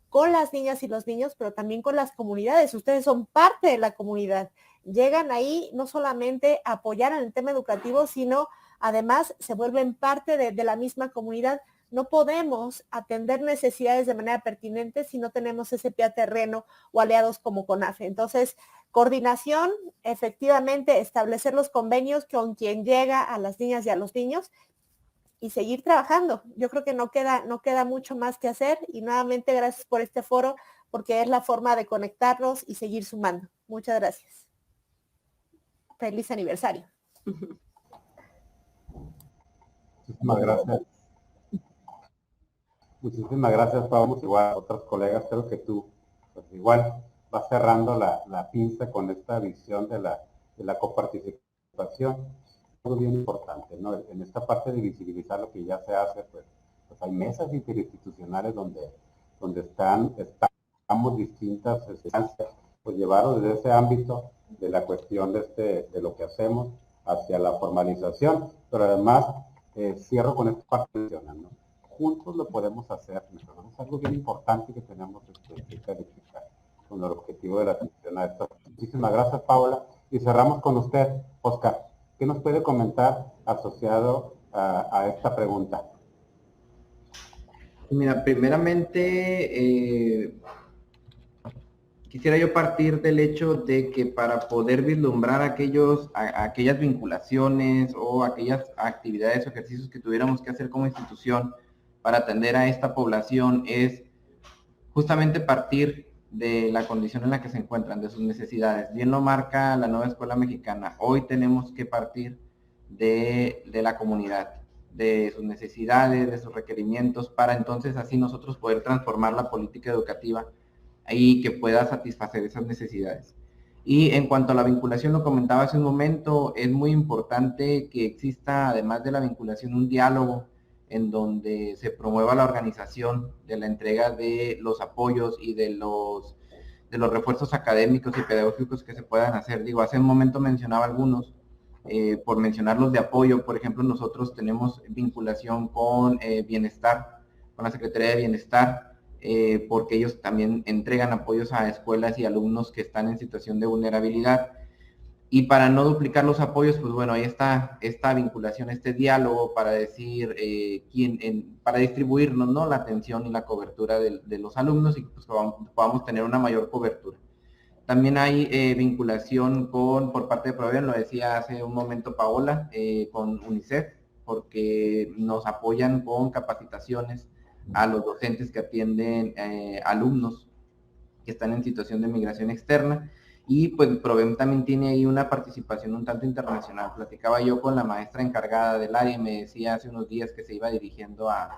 con las niñas y los niños, pero también con las comunidades. Ustedes son parte de la comunidad. Llegan ahí no solamente a apoyar en el tema educativo, sino además se vuelven parte de la misma comunidad. No podemos atender necesidades de manera pertinente si no tenemos ese pie a terreno o aliados como CONAFE. Entonces, coordinación, efectivamente, establecer los convenios con quien llega a las niñas y a los niños y seguir trabajando. Yo creo que no queda mucho más que hacer y nuevamente gracias por este foro porque es la forma de conectarnos y seguir sumando. Muchas gracias. Feliz aniversario. Muchísimas gracias. Muchísimas gracias, Pablo. Igual a otros colegas, creo que tú pues igual vas cerrando la pinza con esta visión de la coparticipación. Algo bien importante, ¿no? En esta parte de visibilizar lo que ya se hace, pues hay mesas interinstitucionales donde estamos distintas instancias, pues llevarlo desde ese ámbito de la cuestión de lo que hacemos hacia la formalización, pero además cierro con esta parte, ¿no? Juntos lo podemos hacer, es algo bien importante que tenemos que clarificar con el objetivo de la atención a esto. Muchísimas gracias, Paola, y cerramos con usted, Oscar. ¿Qué nos puede comentar asociado a esta pregunta? Mira, primeramente, quisiera yo partir del hecho de que para poder vislumbrar aquellas vinculaciones o aquellas actividades o ejercicios que tuviéramos que hacer como institución para atender a esta población es justamente partir de la condición en la que se encuentran, de sus necesidades. Bien lo marca la nueva escuela mexicana. Hoy tenemos que partir de la comunidad, de sus necesidades, de sus requerimientos, para entonces así nosotros poder transformar la política educativa y que pueda satisfacer esas necesidades. Y en cuanto a la vinculación, lo comentaba hace un momento, es muy importante que exista, además de la vinculación, un diálogo en donde se promueva la organización de la entrega de los apoyos y de los refuerzos académicos y pedagógicos que se puedan hacer. Digo, hace un momento mencionaba algunos, por mencionar los de apoyo. Por ejemplo, nosotros tenemos vinculación con Bienestar, con la Secretaría de Bienestar, porque ellos también entregan apoyos a escuelas y alumnos que están en situación de vulnerabilidad. Y para no duplicar los apoyos, pues bueno, ahí está esta vinculación, este diálogo para decir para distribuirnos, ¿no?, la atención y la cobertura de los alumnos y pues podamos tener una mayor cobertura. También hay vinculación por parte de Provian, lo decía hace un momento Paola, con UNICEF, porque nos apoyan con capacitaciones a los docentes que atienden alumnos que están en situación de migración externa. Y pues Provem también tiene ahí una participación un tanto internacional. Platicaba yo con la maestra encargada del área y me decía hace unos días que se iba dirigiendo a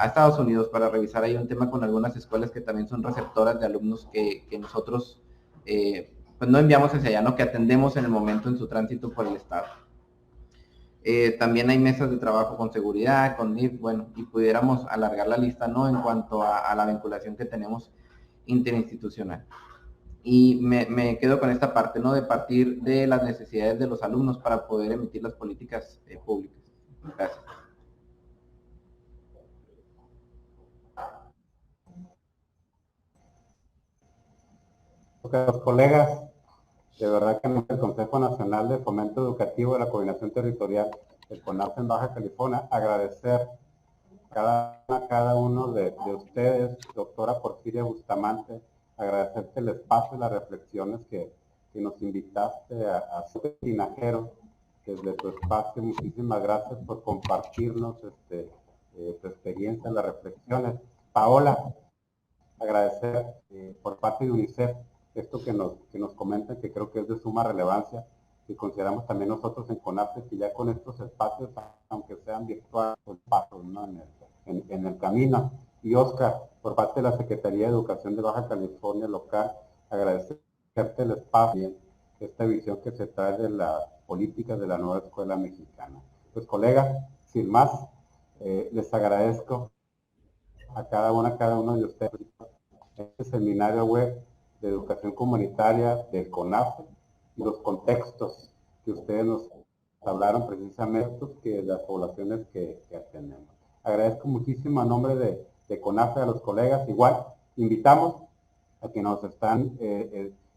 Estados Unidos para revisar ahí un tema con algunas escuelas que también son receptoras de alumnos que nosotros pues no enviamos hacia allá, ¿no?, que atendemos en el momento en su tránsito por el estado. También hay mesas de trabajo con seguridad, con NIF, bueno, y pudiéramos alargar la lista, ¿no?, en cuanto a la vinculación que tenemos interinstitucional. Y me quedo con esta parte, ¿no?, de partir de las necesidades de los alumnos para poder emitir las políticas públicas. Gracias. Ok, los colegas, de verdad que el Consejo Nacional de Fomento Educativo de la Coordinación Territorial, el CONAF en Baja California, agradecer a cada uno de ustedes, doctora Porfiria Bustamante, agradecerte el espacio y las reflexiones que nos invitaste a hacer tinajero desde tu espacio. Muchísimas gracias por compartirnos tu experiencia, las reflexiones. Paola, agradecer por parte de UNICEF esto que nos comentan, que creo que es de suma relevancia, y consideramos también nosotros en CONAFE que ya con estos espacios, aunque sean virtuales, pasos, ¿no?, en el camino. Y Oscar, por parte de la Secretaría de Educación de Baja California local, agradecerte el espacio, esta visión que se trae de las políticas de la nueva escuela mexicana. Pues colegas, sin más, les agradezco a cada uno de ustedes este seminario web de educación comunitaria del CONAFE y los contextos que ustedes nos hablaron precisamente que las poblaciones que atendemos. Agradezco muchísimo a nombre de CONAFE a los colegas. Igual, invitamos a que nos están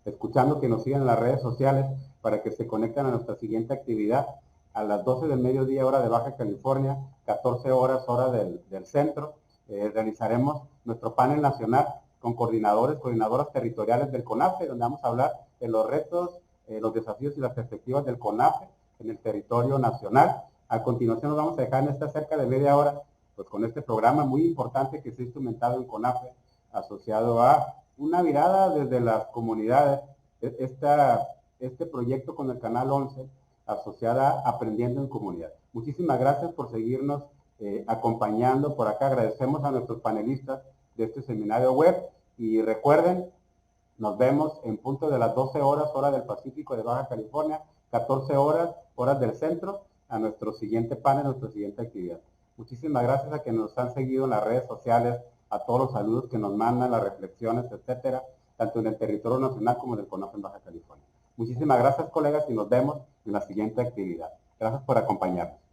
escuchando, que nos sigan en las redes sociales para que se conecten a nuestra siguiente actividad a las 12 del mediodía, hora de Baja California, 14 horas, hora del centro. Realizaremos nuestro panel nacional con coordinadoras territoriales del CONAFE, donde vamos a hablar de los retos, los desafíos y las perspectivas del CONAFE en el territorio nacional. A continuación nos vamos a dejar en esta cerca de media hora, pues con este programa muy importante que se ha instrumentado en CONAFE, asociado a una mirada desde las comunidades, este proyecto con el Canal 11, asociada a Aprendiendo en Comunidad. Muchísimas gracias por seguirnos acompañando. Por acá agradecemos a nuestros panelistas de este seminario web y recuerden, nos vemos en punto de las 12 horas, hora del Pacífico de Baja California, 14 horas, horas del centro, a nuestro siguiente panel, nuestra siguiente actividad. Muchísimas gracias a que nos han seguido en las redes sociales, a todos los saludos que nos mandan, las reflexiones, etcétera, tanto en el territorio nacional como en el CONAFE en Baja California. Muchísimas gracias, colegas, y nos vemos en la siguiente actividad. Gracias por acompañarnos.